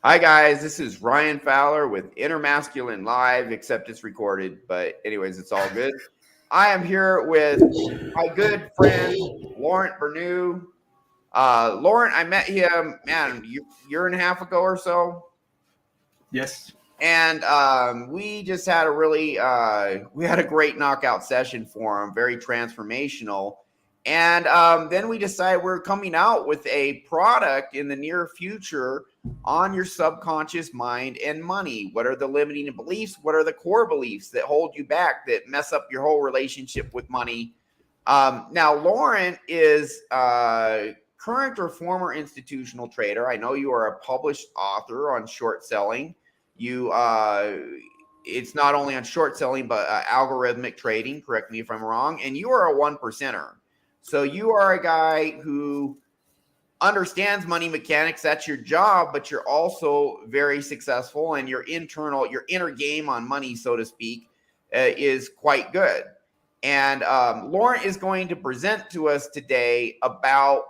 Hi guys, this is Ryan Fowler with Inner Masculine Live, except it's recorded, but anyways, it's all good. I am here with my good friend Laurent Bernut. Laurent, I met him, man, year and a half ago or so. Yes. And we just had we had a great knockout session for him, very transformational. And then we decided we're coming out with a product in the near future on your subconscious mind and money. What are the limiting beliefs? What are the core beliefs that hold you back, that mess up your whole relationship with money? Now, Laurent is current or former institutional trader. I know you are a published author on short selling. It's not only on short selling, but algorithmic trading. Correct me if I'm wrong. And you are a 1%er. So you are a guy who understands money mechanics. That's your job, but you're also very successful, and your inner game on money, so to speak, is quite good. And Laurent is going to present to us today about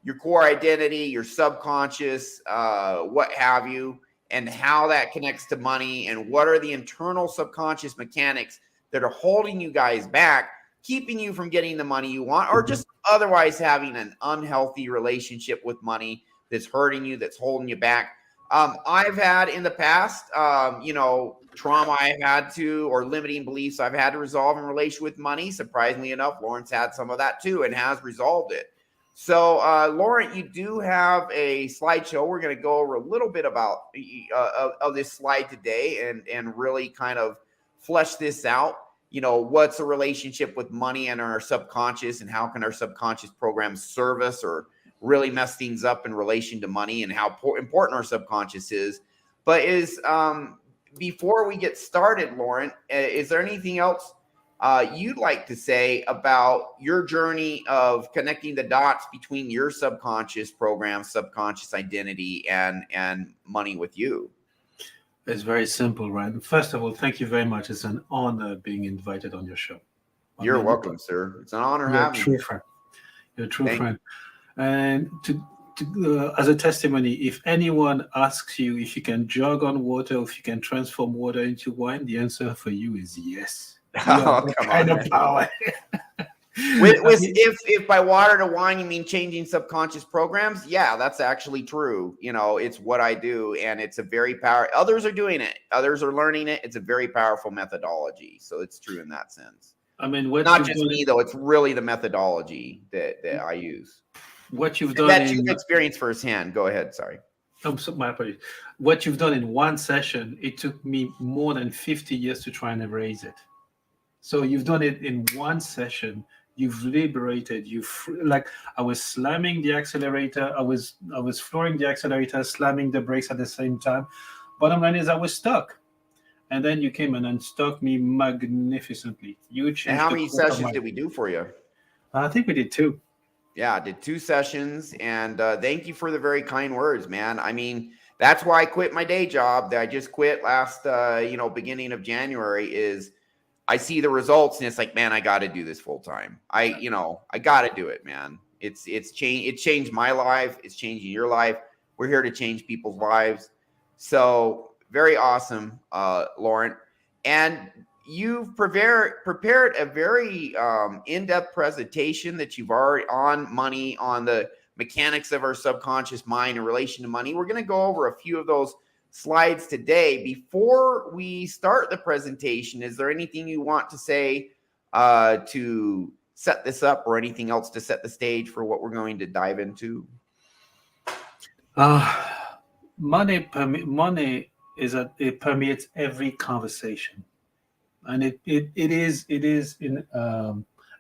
your core identity, your subconscious, what have you, and how that connects to money, and what are the internal subconscious mechanics that are holding you guys back, keeping you from getting the money you want, or just otherwise having an unhealthy relationship with money that's hurting you, that's holding you back. I've had in the past, trauma I've had to, or limiting beliefs I've had to resolve in relation with money. Surprisingly enough, Laurent's had some of that too and has resolved it. So, Laurent, you do have a slideshow. We're going to go over a little bit about of this slide today and really kind of flesh this out. You know, what's a relationship with money and our subconscious, and how can our subconscious programs serve us or really mess things up in relation to money, and how important our subconscious is. But before we get started, Laurent, is there anything else you'd like to say about your journey of connecting the dots between your subconscious program, subconscious identity, and money with you? It's very simple, Ryan. First of all, thank you very much. It's an honor being invited on your show. You're welcome, sir. It's an honor having you. You're a true friend. And as a testimony, if anyone asks you if you can jog on water, or if you can transform water into wine, the answer for you is yes. Oh, come on, of power. If by water to wine you mean changing subconscious programs, yeah, that's actually true. You know, it's what I do, and it's a very powerful. Others are doing it, others are learning it. It's a very powerful methodology, so it's true in that sense. I mean, not just me though; it's really the methodology that I use. What you've done that you've experienced firsthand. Go ahead. Sorry. My apologies. What you've done in one session, it took me more than 50 years to try and erase it. So you've done it in one session. You've liberated. I was slamming the accelerator. I was flooring the accelerator, slamming the brakes at the same time. Bottom line is I was stuck. And then you came and unstuck me magnificently. You changed. And how many sessions did we do for you? I think we did 2. Yeah, I did 2 sessions. And thank you for the very kind words, man. I mean, that's why I quit my day job that I just quit last, beginning of January. Is I see the results and it's like, man, I got to do this full time. I got to do it, man. It changed my life. It's changing your life. We're here to change people's lives. So very awesome, Laurent. And you've prepared a very in-depth presentation that you've already on money, on the mechanics of our subconscious mind in relation to money. We're going to go over a few of those slides today. Before we start the presentation, is there anything you want to say to set this up, or anything else to set the stage for what we're going to dive into? Money it permeates every conversation, and it is in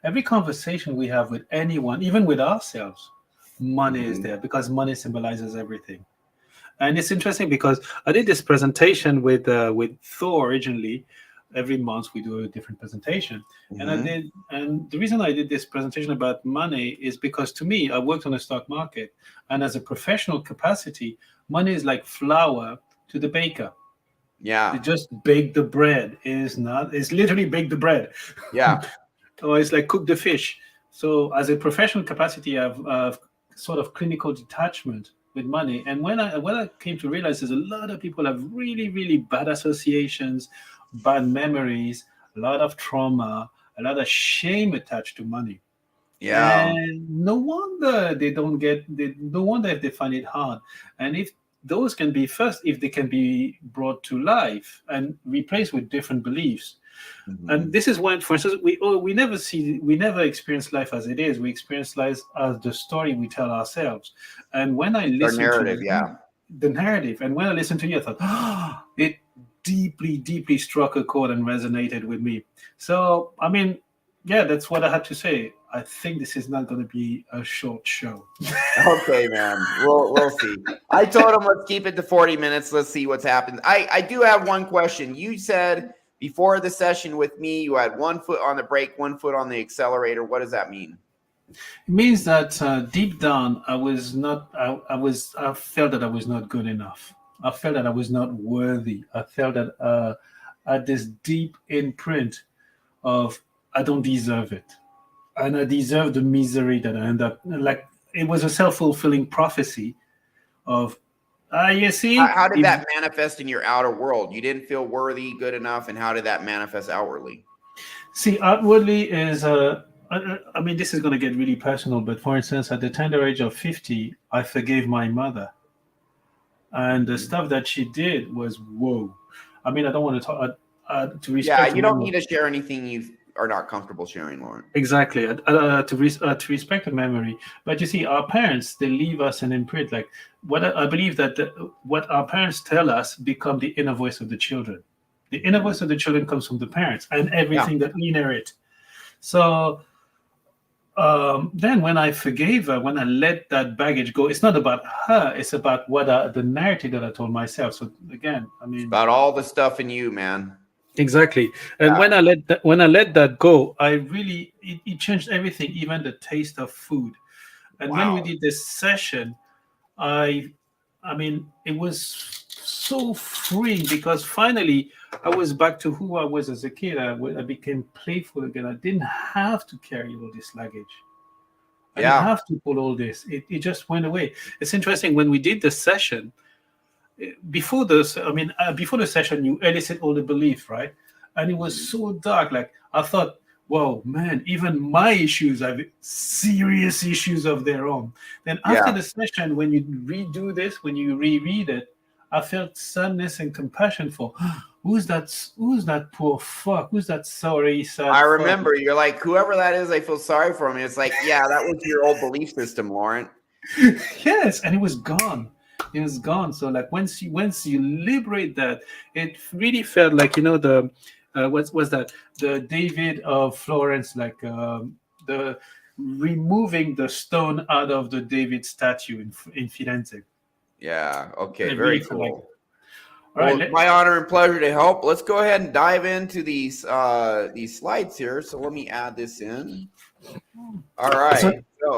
every conversation we have with anyone, even with ourselves. Money is there because money symbolizes everything. And it's interesting because I did this presentation with Thor originally. Every month we do a different presentation. And the reason I did this presentation about money is because, to me, I worked on the stock market, and as a professional capacity, money is like flour to the baker. Yeah. You just bake the bread. It's literally bake the bread. Yeah. Or it's like cook the fish. So as a professional capacity, I've sort of clinical detachment with money. And when I came to realize, there's a lot of people have really, really bad associations, bad memories, a lot of trauma, a lot of shame attached to money. Yeah. And no wonder they don't get, no wonder if they find it hard. And if those can be, first, if they can be brought to life and replaced with different beliefs. And Mhm. this is when, for instance, we never experience life as it is. We experience life as the story we tell ourselves. And when I It's our listen to narrative. you, Yeah. the narrative, and when I listened to you, I thought, it deeply, deeply struck a chord and resonated with me. So, I mean, yeah, that's what I had to say. I think this is not going to be a short show. Okay, man. We'll see. I told him let's keep it to 40 minutes. Let's see what's happened. I do have one question. You said before the session with me, you had 1 foot on the brake, 1 foot on the accelerator. What does that mean? It means that deep down, I was not. I felt that I was not good enough. I felt that I was not worthy. I felt that I had this deep imprint of I don't deserve it, and I deserve the misery that I end up like. It was a self-fulfilling prophecy of, you see, How did that manifest in your outer world? You didn't feel worthy, good enough, and how did that manifest outwardly? see, outwardly is I mean, this is going to get really personal, but for instance, at the tender age of 50, I forgave my mother, and the Mhm. stuff that she did was whoa. I mean, I don't want to talk to Yeah, respect her you don't memory. need to share anything you are not comfortable sharing, Lauren. Exactly, to respect the memory. But you see, our parents, they leave us an imprint. Like what I believe that what our parents tell us become the inner voice of the children. The inner Mhm. voice of the children comes from the parents and Yeah. everything that we inherit. So then when I forgave her, when I let that baggage go, it's not about her, it's about the narrative that I told myself. So again, I It's mean, about all the stuff in you, man. exactly. And Yeah. when I let that go, I really it changed everything, even the taste of food. And when we Wow. did this session, I I mean, it was so freeing because finally I was back to who I was as a kid. I became playful again. I didn't have to carry all this luggage. I didn't Yeah. have to pull all this. It just went away. It's interesting when we did the session before this. I mean, before the session, you elicit all the belief, right? And it was Mhm. so dark. Like I thought, whoa, man, even my issues have serious issues of their own. Then after Yeah. the session, when you redo this, when you reread it, I felt sadness and compassion for who's that poor fuck? Who's that sorry, I sad fuck? remember you're like, whoever that is, I feel sorry for him. It's like, yeah, that was your old belief system, Lauren. Yes, and it was gone. It was gone. So like once you liberate that, it really felt like the what's was that the David of Florence, like the removing the stone out of the David statue in Firenze. Yeah. Okay. It really Very felt like. cool. All Well, right, it's my honor and pleasure to help. Let's go ahead and dive into these slides here. So let me add this in. All so right. so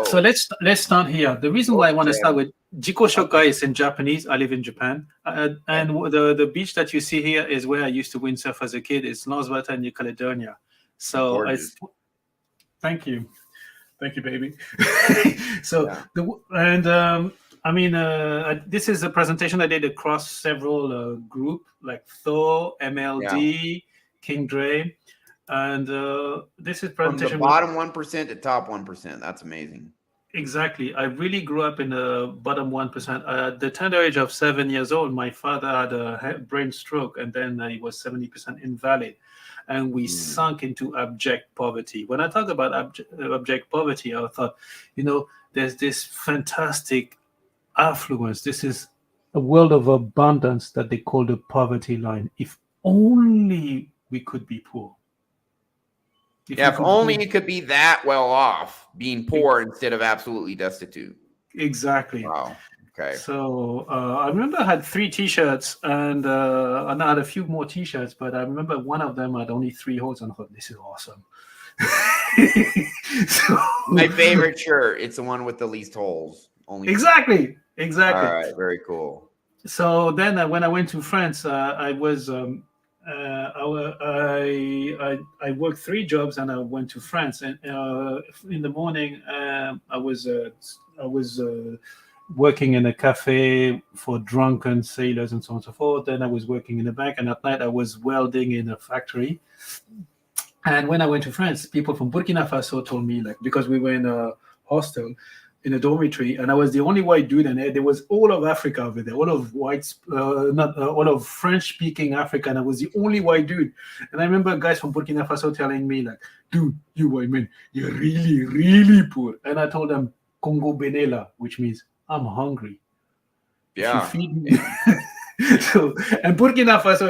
So let's start here. The reason why I want to start okay. with Jiko Okay. Shokai is in Japanese. I live in Japan, Okay. and the beach that you see here is where I used to windsurf as a kid. It's Noswata, New Caledonia. So Gorgeous. it's thank you, baby. So Yeah. I mean, this is a presentation I did across several group like Thor, Yeah. MLD, King Dre, and this is From the presentation with. bottom 1% to top 1%. That's amazing. Exactly. I really grew up in the bottom 1%. At the tender age of 7 years old, my father had a brain stroke and then he was 70% invalid. And we Mm. sunk into abject poverty. When I talk about abject poverty, I thought, there's this fantastic affluence. This is a world of abundance that they call the poverty line. If only we could be poor. If Yeah. we If could only be. you could be that well off, being e- poor instead of absolutely destitute. Exactly. Wow. Okay. So I remember I had three T-shirts, and I had a few more T-shirts, but I remember one of them had only three holes, and I thought, "This is awesome." So My favorite shirt. It's the one with the least holes. Only three. exactly, All exactly. right. Very cool. So then when I went to France, I was I worked three jobs, and I went to France. And in the morning, I was working in a cafe for drunken sailors and so on and so forth. Then I was working in a bank, and at night I was welding in a factory. And when I went to France, people from Burkina Faso told me, like, because we were in a hostel, in a dormitory, and I was the only white dude, and there was all of Africa over there, all of whites, not all of French-speaking Africa, and I was the only white dude. And I remember guys from Burkina Faso telling me, like, dude, you white men, you're really, really poor. And I told them, Congo Benela, which means I'm hungry. Yeah. If you feed me. So, and Burkina Faso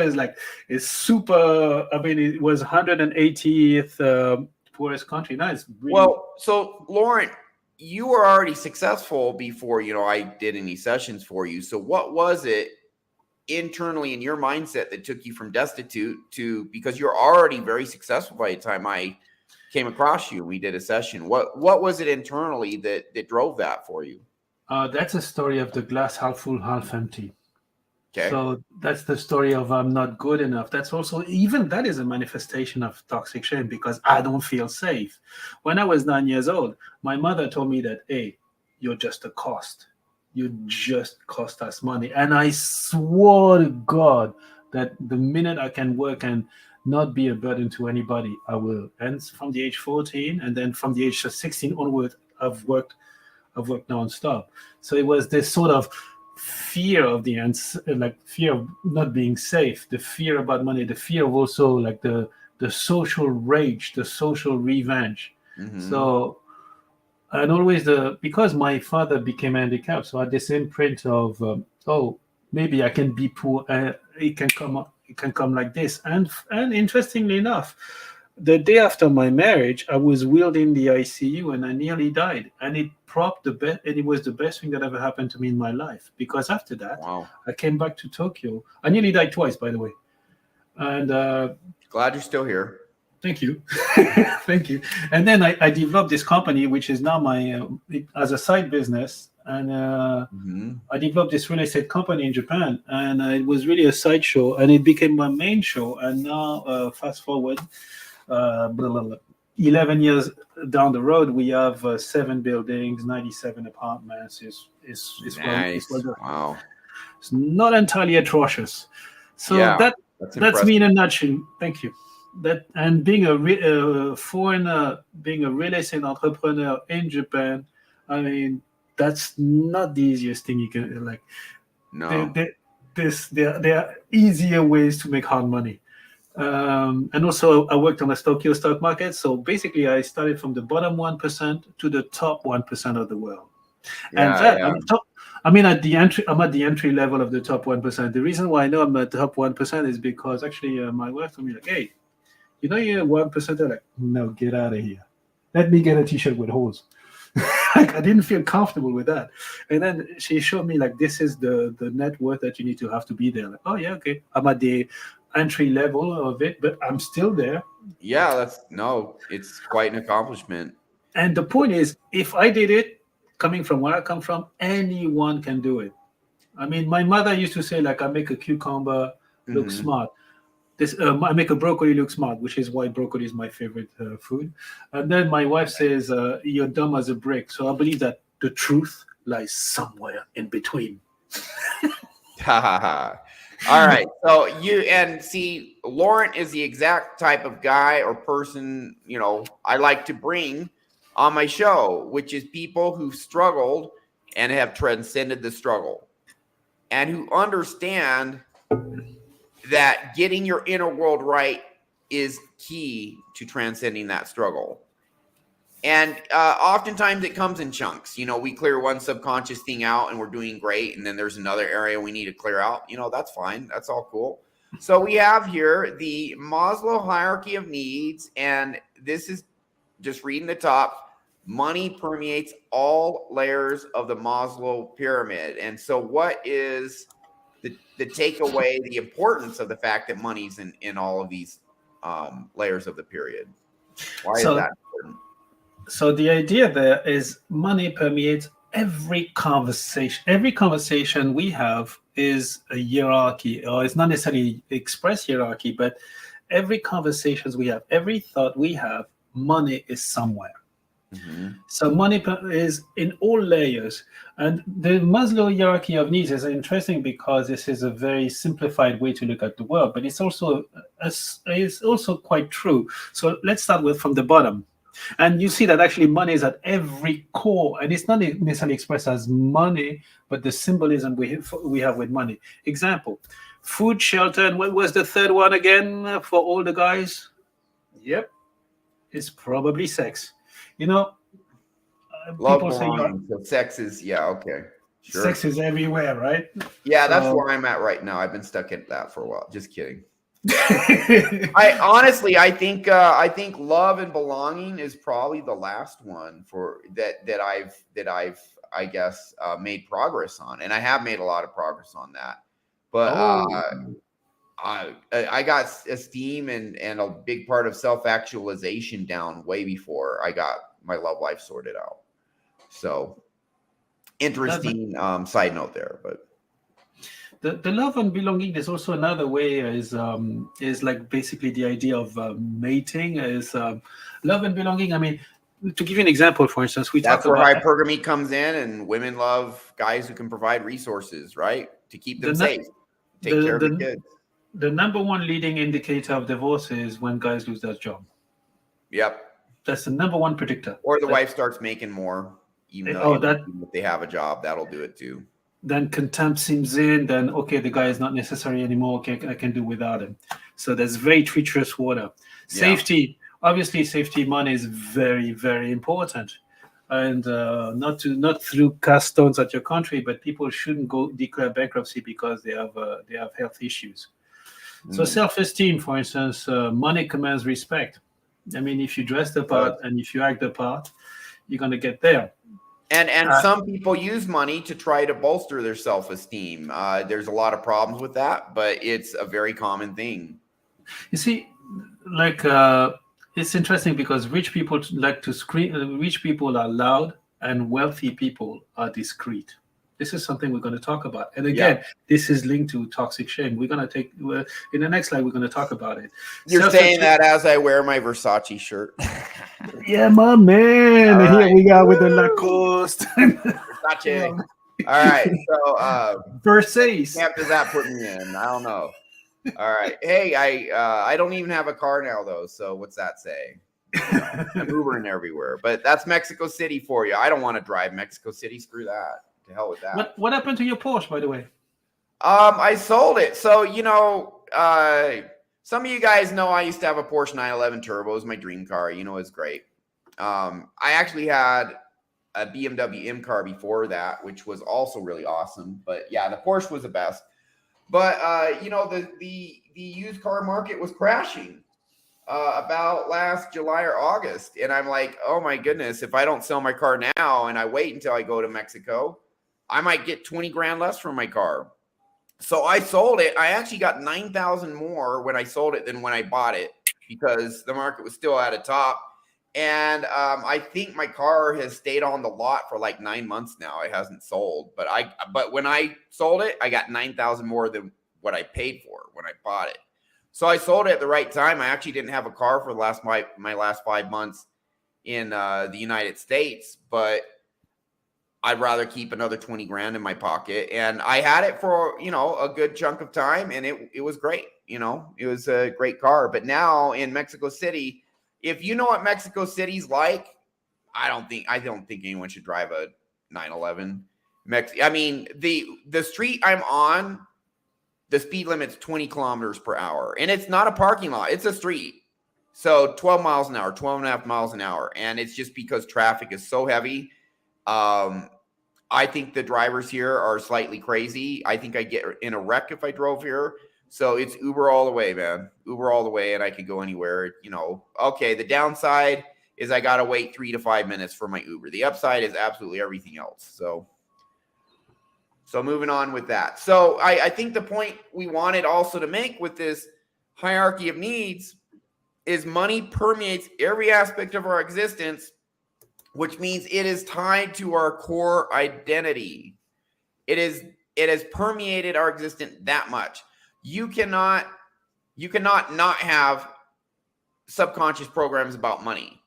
is super. I mean, it was 180th poorest country. Now it's really, Well, so Laurent, you were already successful before, I did any sessions for you. So what was it internally in your mindset that took you from destitute to, because you're already very successful by the time I came across you, we did a session. What was it internally that drove that for you? that's a story of the glass half full, half empty. Okay. So that's the story of I'm not good enough. That's also, even that is a manifestation of toxic shame, because I don't feel safe. When I was 9 years old, my mother told me that, hey, you're just a cost. You just cost us money. And I swore to God that the minute I can work and not be a burden to anybody, I will. And from the age 14, and then from the age of 16 onward, I've worked nonstop. So it was this sort of fear of the ends, like fear of not being safe, the fear about money, the fear of also like the social rage, the social revenge. Mm-hmm. So, and always because my father became handicapped, so I had this imprint of maybe I can be poor, it can come like this. And interestingly enough, the day after my marriage, I was wheeled in the ICU and I nearly died. And it and it was the best thing that ever happened to me in my life. Because after that, Wow. I came back to Tokyo. I nearly died twice, by the way. And glad you're still here. Thank you. Thank you. And then I developed this company, which is now my as a side business. And I developed this real estate company in Japan. And it was really a sideshow. And it became my main show. And now, fast forward, 11 years down the road, we have 7 buildings, 97 apartments. It's nice. Wow. It's not entirely atrocious. So that's me in a nutshell. Thank you. That, and being a foreigner, being a real estate entrepreneur in Japan, I mean, that's not the easiest thing you can like. No. There are easier ways to make hard money. And also, I worked on the Tokyo stock market. So basically, I started from the bottom 1% to the top 1% of the world. I'm at the entry level of the top 1%. The reason why I know I'm at the top 1% is because actually my wife told me, like, hey, you're 1%. They're like, no, get out of here. Let me get a T-shirt with holes. Like, I didn't feel comfortable with that. And then she showed me, like, this is the net worth that you need to have to be there. Like, oh yeah, okay. I'm at the entry level of it, but I'm still there. Yeah, it's quite an accomplishment. And the point is, if I did it, coming from where I come from, anyone can do it. I mean, my mother used to say, like, I make a cucumber look smart. I make a broccoli look smart, which is why broccoli is my favorite food. And then my wife says, you're dumb as a brick. So I believe that the truth lies somewhere in between. All right. So Laurent is the exact type of guy or person, I like to bring on my show, which is people who've struggled and have transcended the struggle and who understand that getting your inner world right is key to transcending that struggle. And oftentimes it comes in chunks. We clear one subconscious thing out and we're doing great. And then there's another area we need to clear out. That's fine. That's all cool. So we have here the Maslow hierarchy of needs. And this is just reading the top. Money permeates all layers of the Maslow pyramid. And so what is the takeaway, the importance of the fact that money's in all of these layers of the period? Why is that important? So the idea there is money permeates every conversation. Every conversation we have is a hierarchy, or it's not necessarily express hierarchy, but every conversations we have, every thought we have, money is somewhere. Mhm. So money is in all layers. And the Maslow hierarchy of needs is interesting because this is a very simplified way to look at the world, but it's also quite true. So let's start with from the bottom. And you see that actually money is at every core, and it's not necessarily expressed as money, but the symbolism we have with money. Example: food, shelter, and what was the third one again for all the guys? Yep, it's probably sex. You know, Love, people say belonging. So sex is, yeah, okay. sex Sure. is everywhere, right? Yeah, that's So where I'm at right now. I've been stuck at that for a while. Just kidding. I honestly, I think love and belonging is probably the last one for that I've I guess made progress on, and I have made a lot of progress on that. But oh, I got esteem and a big part of self actualization down way before I got my love life sorted out. So that, interesting side note there, but the love and belonging is also another way is like basically the idea of mating is love and belonging. I mean, to give you an example, for instance, we talk that's where about hypergamy comes in, and women love guys who can provide resources, right, to keep the them nu- safe, take the care of the the kids. the number one leading indicator of divorce is when guys lose their job. Yep. That's the number one predictor. Or the That wife starts making more, even though oh that even if they have a job, that'll do it too. then contempt seems in, then okay, the guy is not necessary anymore. Okay, I can do without him. So there's very treacherous water. Yeah. Safety, obviously, safety money is very, very important, and not through cast stones at your country, but people shouldn't go declare bankruptcy because they have health issues. So Mm. self-esteem, for instance, money commands respect. I mean, if you dress the part and if you act the part, you're gonna get there. And Uh, some people use money to try to bolster their self-esteem. There's a lot of problems with that, but it's a very common thing. You see, like it's interesting because rich people like to scream. Rich people are loud, and wealthy people are discreet. This is something we're going to talk about. And Yeah. again, this is linked to toxic shame. We're going to take in the next slide. We're going to talk about it. You're saying that as I wear my Versace shirt. Yeah, my man. All Here right. we go with the Lacoste. Versace. All right. So Versace. camp does that put me in? I don't know. All right. Hey, I don't even have a car now though. So what's that say? You know, I'm Ubering everywhere. But that's Mexico City for you. I don't want to drive Mexico City. Screw that. To hell with that. What happened to your Porsche, by the way? I sold it. So, some of you guys know I used to have a Porsche 911 Turbo. It was my dream car. You know, it's great. I actually had a BMW M car before that, which was also really awesome. But yeah, the Porsche was the best. But the used car market was crashing about last July or August, and I'm like, oh my goodness, if I don't sell my car now and I wait until I go to Mexico, I might get 20 grand less from my car. So I sold it. I actually got 9,000 more when I sold it than when I bought it because the market was still at a top. And I think my car has stayed on the lot for like 9 months now. It hasn't sold, but when I sold it, I got 9,000 more than what I paid for when I bought it. So I sold it at the right time. I actually didn't have a car for my last 5 months in the United States, but I'd rather keep another 20 grand in my pocket. And I had it for, a good chunk of time, and it was great. It was a great car. But now in Mexico City, if you know what Mexico City's like, I don't think anyone should drive a 911. I mean, the street I'm on, the speed limit's 20 kilometers per hour, and it's not a parking lot. It's a street. So 12 miles an hour, 12 and a half miles an hour. And it's just because traffic is so heavy. I think the drivers here are slightly crazy. I think I'd get in a wreck if I drove here. So it's Uber all the way, man. Uber all the way, and I could go anywhere. Okay, the downside is I got to wait 3 to 5 minutes for my Uber. The upside is absolutely everything else. So moving on with that. So I think the point we wanted also to make with this hierarchy of needs is money permeates every aspect of our existence, which means it is tied to our core identity. It has permeated our existence that much. You cannot not have subconscious programs about money.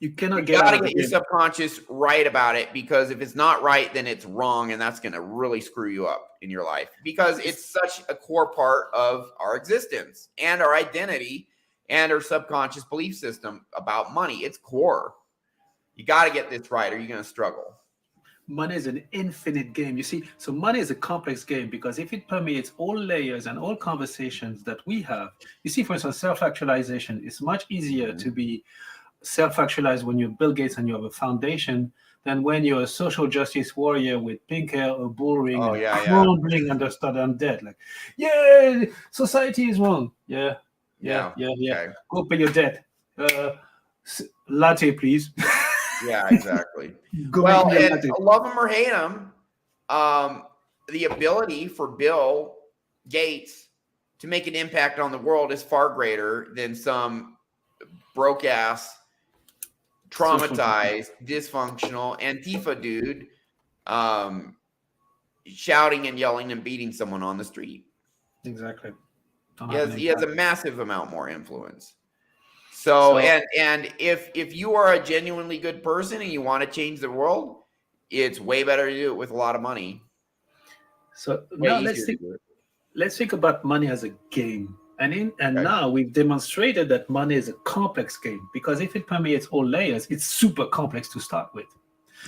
You cannot You get got out to of the get your game. subconscious right about it, because if it's not right, then it's wrong, and that's going to really screw you up in your life, because it's such a core part of our existence and our identity and our subconscious belief system about money. It's core. You got to get this right, or you're going to struggle. Money is an infinite game. You see, so money is a complex game because if it permeates all layers and all conversations that we have, you see, for instance, self-actualization, it's much easier to be self-actualized when you're Bill Gates and you have a foundation than when you're a social justice warrior with pink hair, a bull ring, Oh, and yeah, yeah. crumbling under study debt. Like, yeah, society is wrong. Yeah. Okay. Go pay your debt. Latte, please. Yeah, exactly. Go make Well, me a and latte. love him or hate him, the ability for Bill Gates to make an impact on the world is far greater than some broke ass, traumatized, dysfunctional Antifa dude shouting and yelling and beating someone on the street. Exactly. He has a massive amount more influence. So and if you are a genuinely good person and you want to change the world, it's way better to do it with a lot of money. So Way now easier to do it. let's think about money as a game. And Okay. now we've demonstrated that money is a complex game because if it permeates all layers, it's super complex to start with.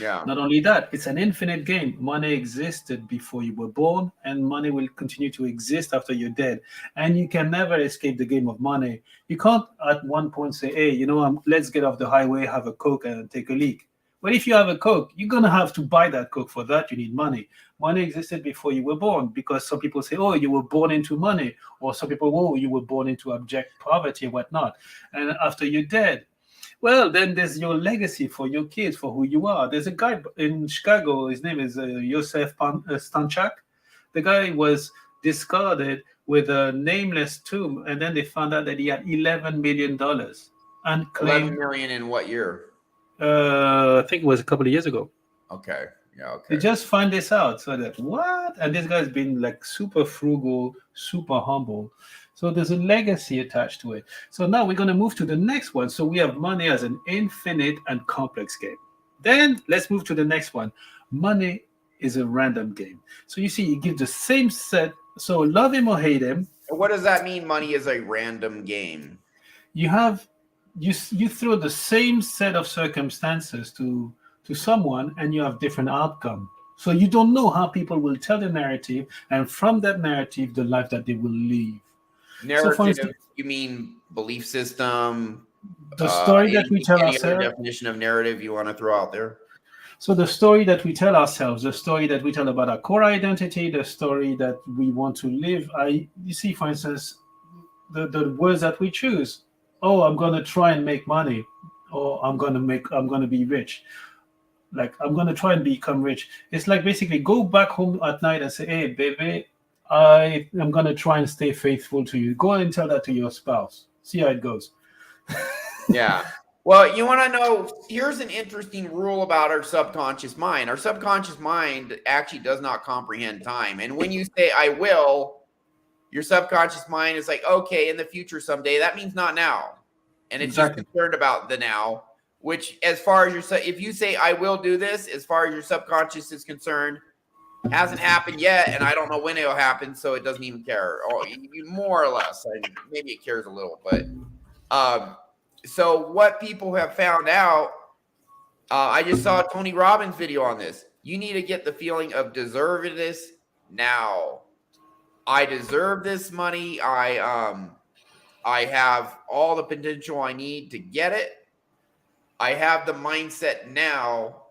Yeah. Not only that, it's an infinite game. Money existed before you were born, and money will continue to exist after you're dead. And you can never escape the game of money. You can't at one point say, hey, let's get off the highway, have a Coke, and take a leak. But if you have a Coke, you're going to have to buy that Coke. For that, you need money. Money existed before you were born because some people say, oh, you were born into money. Or some people, oh, you were born into abject poverty and whatnot. And after you're dead, well, then there's your legacy for your kids, for who you are. There's a guy in Chicago, his name is Joseph Stanchak. The guy was discarded with a nameless tomb, and then they found out that he had $11 million and claimed. 11 million in what year? I think it was a couple of years ago. Okay. Yeah, They okay. just find this out. So that, what? And this guy's been like super frugal, super humble. So there's a legacy attached to it. So now we're going to move to the next one. So we have money as an infinite and complex game. Then let's move to the next one. Money is a random game. So you see, you give the same set. So love him or hate him. What does that mean? Money is a random game. You have you throw the same set of circumstances to someone, and you have different outcome. So you don't know how people will tell the narrative, and from that narrative, the life that they will live. Narrative, So for instance, you mean belief system? the story that we tell any other ourselves. definition of narrative you want to throw out there? So the story that we tell ourselves, the story that we tell about our core identity, the story that we want to live. You see, for instance, the words that we choose. Oh, I'm going to try and make money, or I'm going to be rich. Like, I'm going to try and become rich. It's like basically go back home at night and say, hey, baby, I am going to try and stay faithful to you. Go and tell that to your spouse. See how it goes. Yeah. Well, you want to know, here's an interesting rule about our subconscious mind. Our subconscious mind actually does not comprehend time. And when you say, I will, your subconscious mind is like, okay, in the future someday. That means not now. And it's just concerned about the now, which as far as if you say, I will do this, as far as your subconscious is concerned, hasn't happened yet. And I don't know when it'll happen. So it doesn't even care, or more or less. Maybe it cares a little, but so what people have found out, I just saw a Tony Robbins video on this. You need to get the feeling of deserving this now. I deserve this money. I have all the potential I need to get it. I have the mindset now.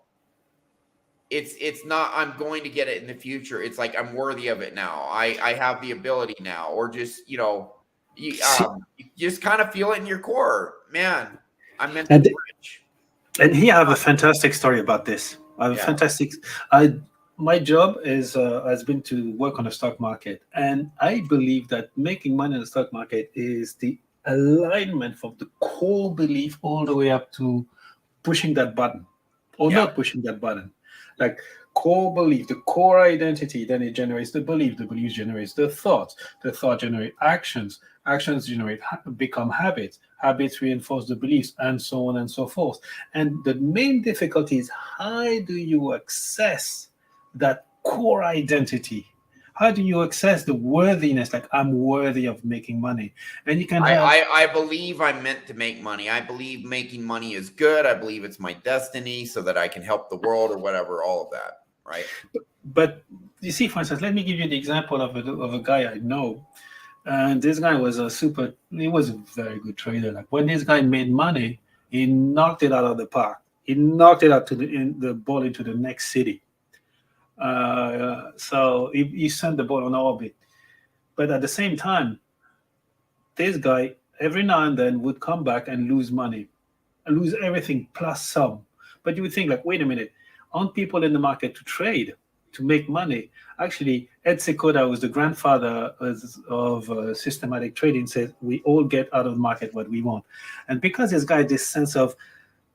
It's not I'm going to get it in the future. It's like I'm worthy of it now. I have the ability now, or just you just kind of feel it in your core, man. I'm meant to be rich. And here I have a fantastic story about this. My job has been to work on the stock market, and I believe that making money in the stock market is the alignment from the core belief all the way up to pushing that button or not pushing that button. Like core belief, the core identity, then it generates the belief generates the thought generate actions, become habits, habits reinforce the beliefs, and so on and so forth. And the main difficulty is, how do you access that core identity? How do you access the worthiness, like I'm worthy of making money? And you can have. I believe I'm meant to make money. I believe making money is good. I believe it's my destiny so that I can help the world or whatever, all of that, right? But you see, for instance, let me give you the example of a guy I know. And this guy was he was a very good trader. Like when this guy made money, he knocked it out of the park. He knocked it out the ball into the next city. So he sent the ball on orbit. But at the same time, this guy every now and then would come back and lose money, and lose everything plus some. But you would think, like, wait a minute, aren't people in the market to trade, to make money? Actually, Ed Sekoda, was the grandfather of systematic trading, said we all get out of the market what we want. And because this guy had this sense of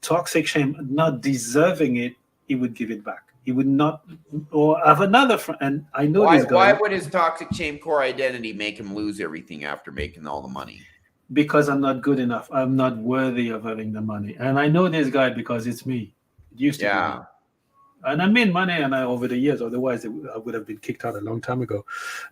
toxic shame, not deserving it, he would give it back. He would not, or have another friend. And I know this guy. Why would his toxic shame core identity make him lose everything after making all the money? Because I'm not good enough. I'm not worthy of having the money. And I know this guy because it's me. It used to be me. And I made money over the years. Otherwise, I would have been kicked out a long time ago.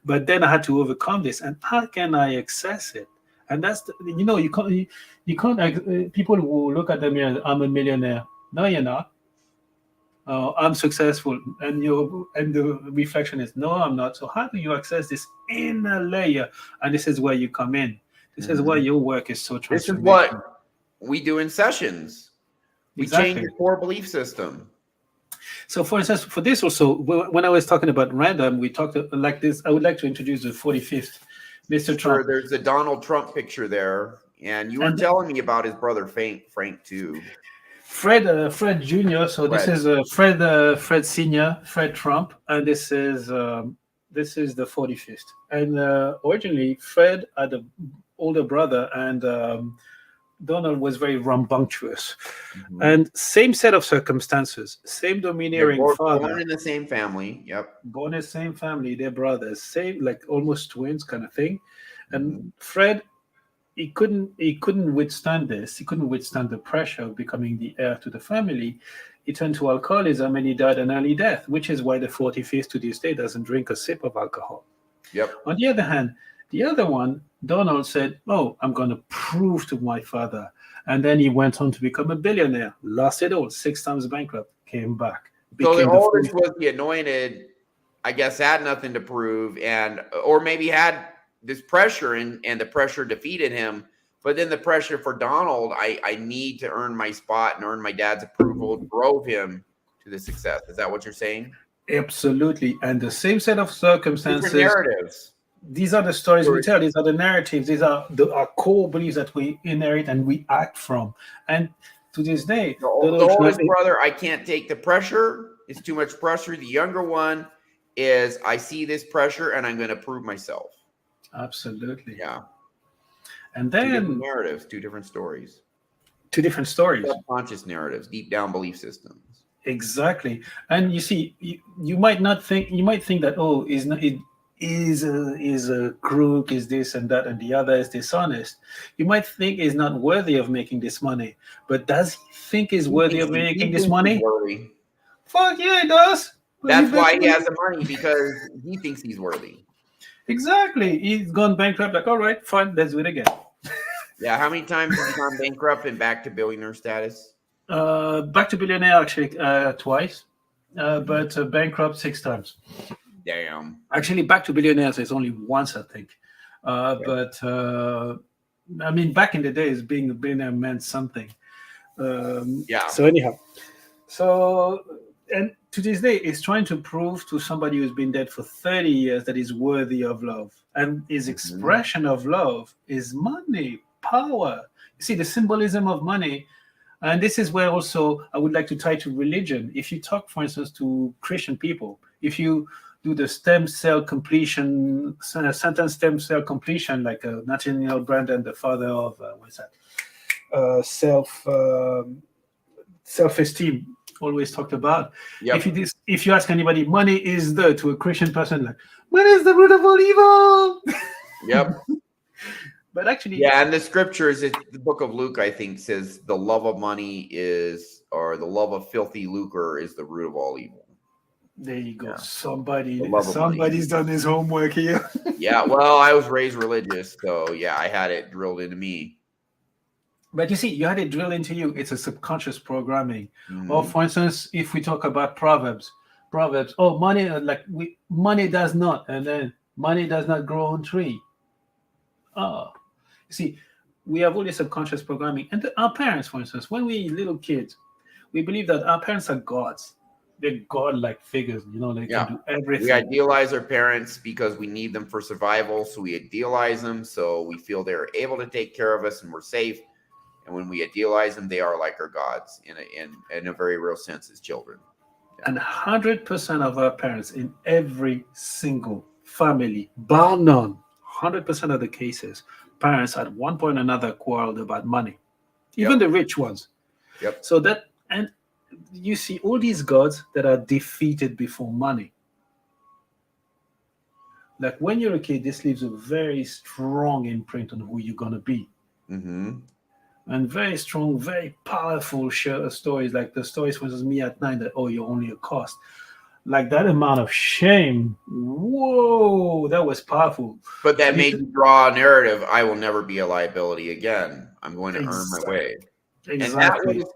But then I had to overcome this. And how can I access it? And that's, you can't, people will look at them here, I'm a millionaire. No, you're not. I'm successful. And the reflection is, no, I'm not. So how do you access this inner layer? And this is where you come in. This is why your work is so transformational. This is what we do in sessions. We change your core belief system. So, for instance, for this also, when I was talking about random, we talked like this. I would like to introduce the 45th, Mr. Trump. There's a Donald Trump picture there, and you were telling me about his brother Frank too. Fred Jr. So this is Fred Senior, Fred Trump, and this is the 45th. And originally, Fred had an older brother, and Donald was very rambunctious. Mm-hmm. And same set of circumstances, same domineering father. Born in the same family. Yep. Born in the same family, they're brothers, same, like almost twins kind of thing. And Fred, he couldn't withstand this. He couldn't withstand the pressure of becoming the heir to the family. He turned to alcoholism and he died an early death, which is why the 45th to this day doesn't drink a sip of alcohol. Yep. On the other hand, the other one, Donald said, oh, I'm going to prove to my father. And then he went on to become a billionaire, lost it all, 6 times bankrupt, came back. So the oldest was the anointed, I guess, had nothing to prove, or maybe had this pressure and the pressure defeated him. But then the pressure for Donald, I need to earn my spot and earn my dad's approval, drove him to the success. Is that what you're saying? Absolutely. And the same set of circumstances. Different narratives. These are the stories we tell. These are the narratives. These are our core beliefs that we inherit and we act from. And to this day, the oldest brother, I can't take the pressure. It's too much pressure. The younger one is, I see this pressure and I'm going to prove myself. Absolutely. Yeah. And then 2 different narratives, 2 different stories. 2 different stories. Subconscious narratives, deep down belief systems. Exactly. And you see, you might think that, oh, is a crook, is this and that, and the other is dishonest. You might think he's not worthy of making this money, but does he think he's worthy of making this money? Fuck yeah, he does. That's why he has the money, because he thinks he's worthy. Exactly. He's gone bankrupt. Like, all right, fine, let's do it again. Yeah. How many times has he gone bankrupt and back to billionaire status? Back to billionaire actually twice, but bankrupt 6 times. Damn. Actually, back to billionaires is only once, I think. But I mean, back in the days, being a billionaire meant something. Yeah. So anyhow, and to this day, he's trying to prove to somebody who's been dead for 30 years that he's worthy of love. And his expression of love is money, power. You see, the symbolism of money. And this is where also I would like to tie to religion. If you talk, for instance, to Christian people, if you do the sentence stem cell completion, like Nathaniel Branden, the father of self-esteem, always talked about. Yep. If you ask anybody, money is to a Christian person, like, money is the root of all evil. Yep. But actually, Yeah, and the scriptures, the book of Luke, I think, says the love of money or the love of filthy lucre is the root of all evil. there you go. Yeah, the love of money. Somebody's done his homework here. Yeah, well, I was raised religious, so yeah, I had it drilled into me. But you see, you had it drilled into you. It's a subconscious programming. Mhm. Or, for instance, if we talk about Proverbs, oh, money does not, and then money does not grow on tree. Oh, you see, we have all this subconscious programming. And our parents, for instance, when we little kids, we believe that our parents are gods. They're god-like figures. They Yeah. can do everything. We idealize our parents because we need them for survival. So we idealize them. So we feel they're able to take care of us and we're safe. And when we idealize them, they are like our gods in a very real sense as children. Yeah. And 100% of our parents in every single family, bar none, 100% of the cases, parents at one point or another quarreled about money, even the rich ones. Yep. So and you see all these gods that are defeated before money. Like when you're a kid, this leaves a very strong imprint on who you're going to be. Mm-hmm. And very strong, very powerful stories, like the stories, for instance, me at 9, that, oh, you're only a cost. Like that amount of shame, whoa, that was powerful. But that made you draw a narrative, I will never be a liability again. I'm going to earn my way. Exactly. And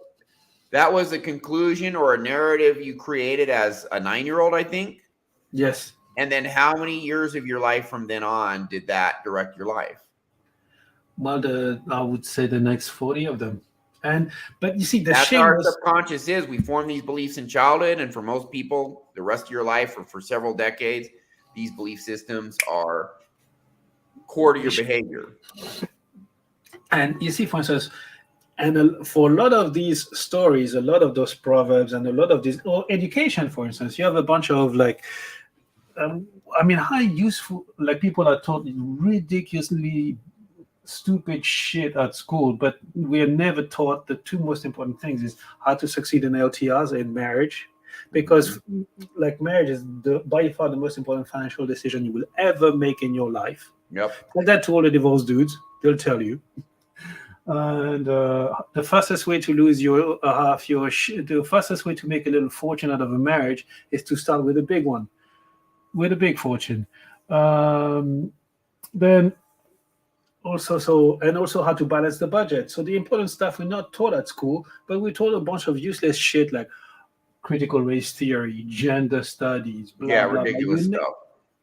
that was a conclusion or a narrative you created as a 9-year-old, I think? Yes. And then how many years of your life from then on did that direct your life? Well, I would say the next 40 of them. But you see, that's our subconscious is. We form these beliefs in childhood, and for most people, the rest of your life or for several decades, these belief systems are core to your behavior. And you see, for instance, for a lot of these stories, a lot of those proverbs, and a lot of this, or education, for instance, you have a bunch of how useful, like people are taught ridiculously stupid shit at school, but we are never taught the two most important things is how to succeed in LTRs in marriage, because like marriage is by far the most important financial decision you will ever make in your life. Yep. Tell that to all the divorced dudes, they'll tell you. And the fastest way to lose the fastest way to make a little fortune out of a marriage is to start with a big one, with a big fortune. Then also how to balance the budget. So the important stuff we're not taught at school, but we're taught a bunch of useless shit like critical race theory, gender studies, ridiculous stuff.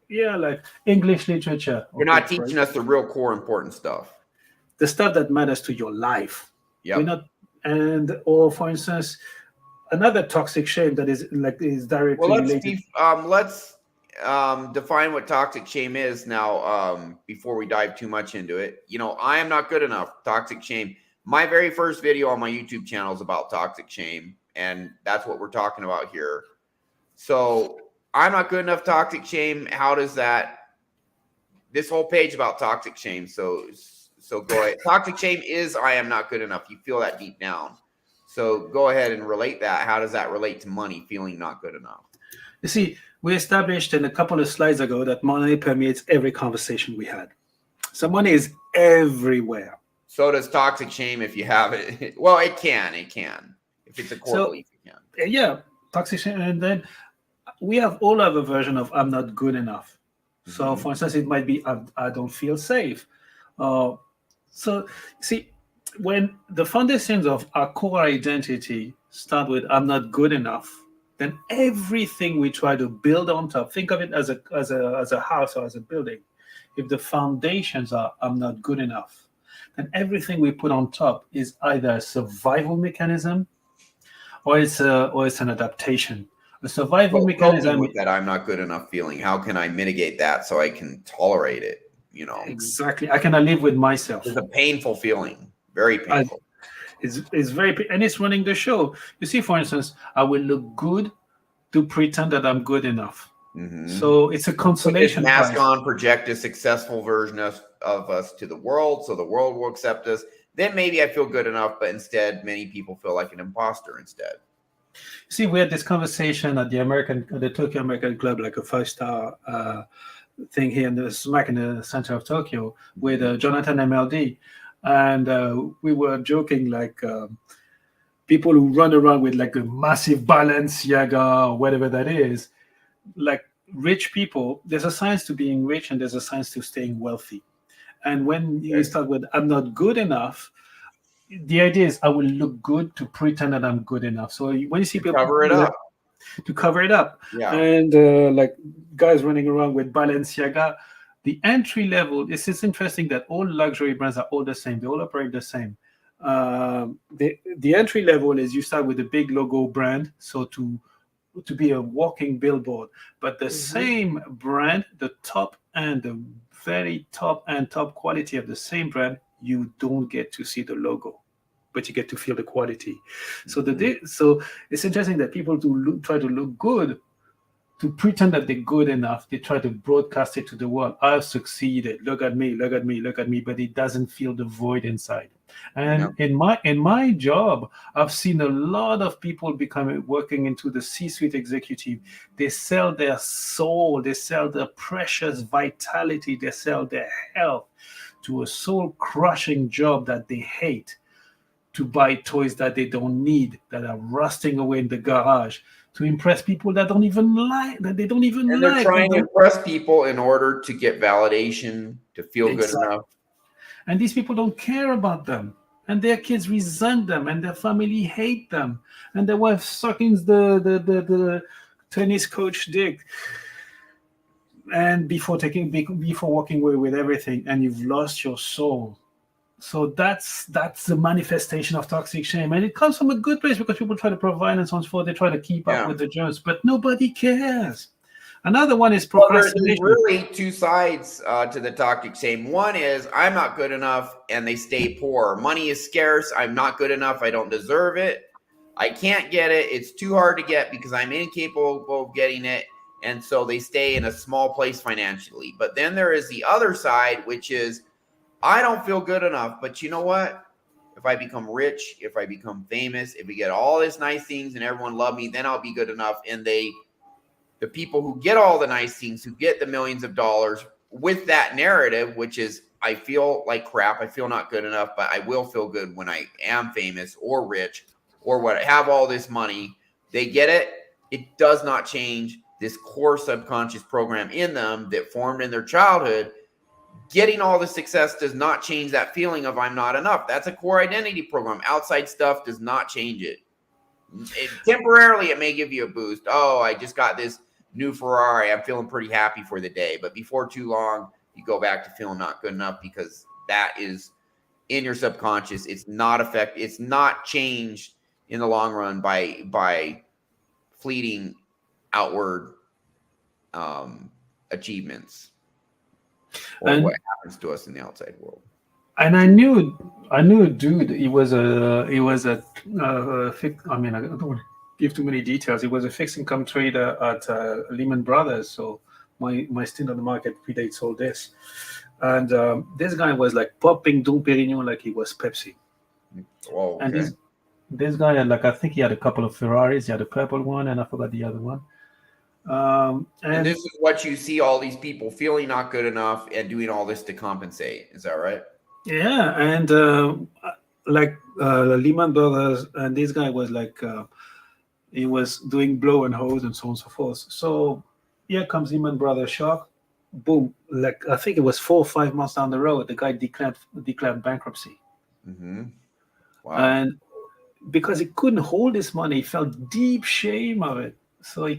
Like English literature. You're not teaching us the real core important stuff. The stuff that matters to your life. Yeah. We're not, or for instance, another toxic shame that is directly related. Let's define what toxic shame is now, before we dive too much into it. I am not good enough. Toxic shame. My very first video on my YouTube channel is about toxic shame, and that's what we're talking about here. So I'm not good enough. Toxic shame. How does this whole page about toxic shame? So go ahead. Toxic shame is I am not good enough. You feel that deep down. So go ahead and relate that. How does that relate to money, feeling not good enough? You see, we established in a couple of slides ago that money permeates every conversation we had. So money is everywhere. So does toxic shame if you have it. Well, it can. If it's a core belief, it can. Yeah, toxic shame. And then we all have a version of I'm not good enough. So for instance, it might be I don't feel safe. So see, when the foundations of our core identity start with I'm not good enough, then everything we try to build on top, think of it as a house or as a building. If the foundations are I'm not good enough, then everything we put on top is either a survival mechanism or it's an adaptation. A survival mechanism with that I'm not good enough feeling. How can I mitigate that so I can tolerate it? Exactly. I cannot live with myself. It's a painful feeling. Very painful. It's very, and it's running the show. You see, for instance, I will look good to pretend that I'm good enough. So it's a consolation prize. Mask on, project a successful version of us to the world, so the world will accept us. Then maybe I feel good enough, but instead, many people feel like an imposter instead. See, we had this conversation at the Tokyo American Club, like a 5-star thing here in the smack in the center of Tokyo with Jonathan MLD, and we were joking like people who run around with like a massive Balenciaga or whatever that is, like rich people. There's a science to being rich, and there's a science to staying wealthy. And when you start with "I'm not good enough," the idea is I will look good to pretend that I'm good enough. So when you see people Cover it up. to cover it up, Yeah. and like guys running around with Balenciaga, the entry level. It's interesting that all luxury brands are all the same. They all operate the same. The entry level is you start with a big logo brand, so to be a walking billboard. But the same brand, the top end, the very top and top quality of the same brand, you don't get to see the logo, but you get to feel the quality. So so it's interesting that people try to look good, to pretend that they're good enough. They try to broadcast it to the world. I've succeeded. Look at me. Look at me. Look at me. But it doesn't feel the void inside. And in my job, I've seen a lot of people working into the C-suite executive. They sell their soul. They sell their precious vitality. They sell their health to a soul-crushing job that they hate, to buy toys that they don't need, that are rusting away in the garage, to impress people that don't even like, that they don't even And like. they're trying to impress people in order to get validation, to feel good enough. And these people don't care about them. And their kids resent them, and their family hate them. And their wife sucking the tennis coach dick. And before walking away with everything, and you've lost your soul. So that's the manifestation of toxic shame, and it comes from a good place because people try to provide and so on and so forth. They try to keep up with the Jones, but nobody cares. Another one is procrastination. There's really two sides to the toxic shame. One is I'm not good enough, and they stay poor. Money is scarce. I'm not good enough. I don't deserve it. I can't get it. It's too hard to get because I'm incapable of getting it, and so they stay in a small place financially. But then there is the other side, which is I don't feel good enough, but you know what? If I become rich, if I become famous, if we get all these nice things and everyone love me, then I'll be good enough. And the people who get all the nice things, who get the millions of dollars with that narrative, which is I feel like crap, I feel not good enough, but I will feel good when I am famous or rich or what, I have all this money. They get it. It does not change this core subconscious program in them that formed in their childhood. Getting all the success does not change that feeling of I'm not enough. That's a core identity program. Outside stuff does not change it. Temporarily, it may give you a boost. Oh, I just got this new Ferrari. I'm feeling pretty happy for the day. But before too long, you go back to feeling not good enough because that is in your subconscious. It's not changed in the long run by fleeting outward achievements. Or what happens to us in the outside world. And I knew a dude. He was I mean, I don't want to give too many details. He was a fixed income trader at Lehman Brothers. So my stint on the market predates all this. And this guy was like popping Dom Perignon like he was Pepsi. Oh, okay. And this guy had I think he had a couple of Ferraris. He had a purple one, and I forgot the other one. And this is what you see all these people feeling not good enough and doing all this to compensate. Is that right? Yeah. And Lehman Brothers, and this guy was he was doing blow and hose and so on and so forth. So here comes Lehman Brothers shock. Boom. I think it was 4 or 5 months down the road, the guy declared bankruptcy. Mm-hmm. Wow. And because he couldn't hold his money, he felt deep shame of it. So he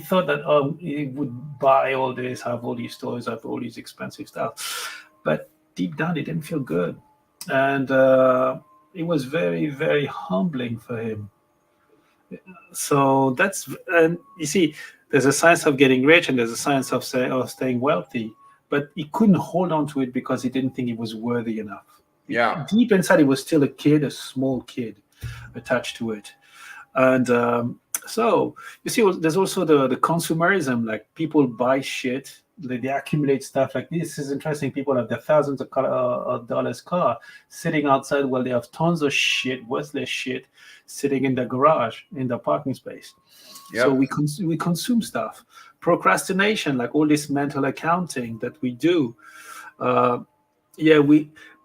thought that he would buy all this, have all these toys, have all these expensive stuff. But deep down, it didn't feel good. And it was very, very humbling for him. So and you see, there's a science of getting rich and there's a science of staying wealthy. But he couldn't hold on to it because he didn't think he was worthy enough. Yeah. Deep inside, he was still a small kid attached to it. And so you see, there's also the consumerism. Like people buy shit they accumulate stuff. Like, this is interesting. People have their thousands of dollars car sitting outside while they have tons of shit, worthless shit, sitting in the garage in the parking space. So Yep. we consume stuff. Procrastination, like all this mental accounting that we do. Uh, yeah,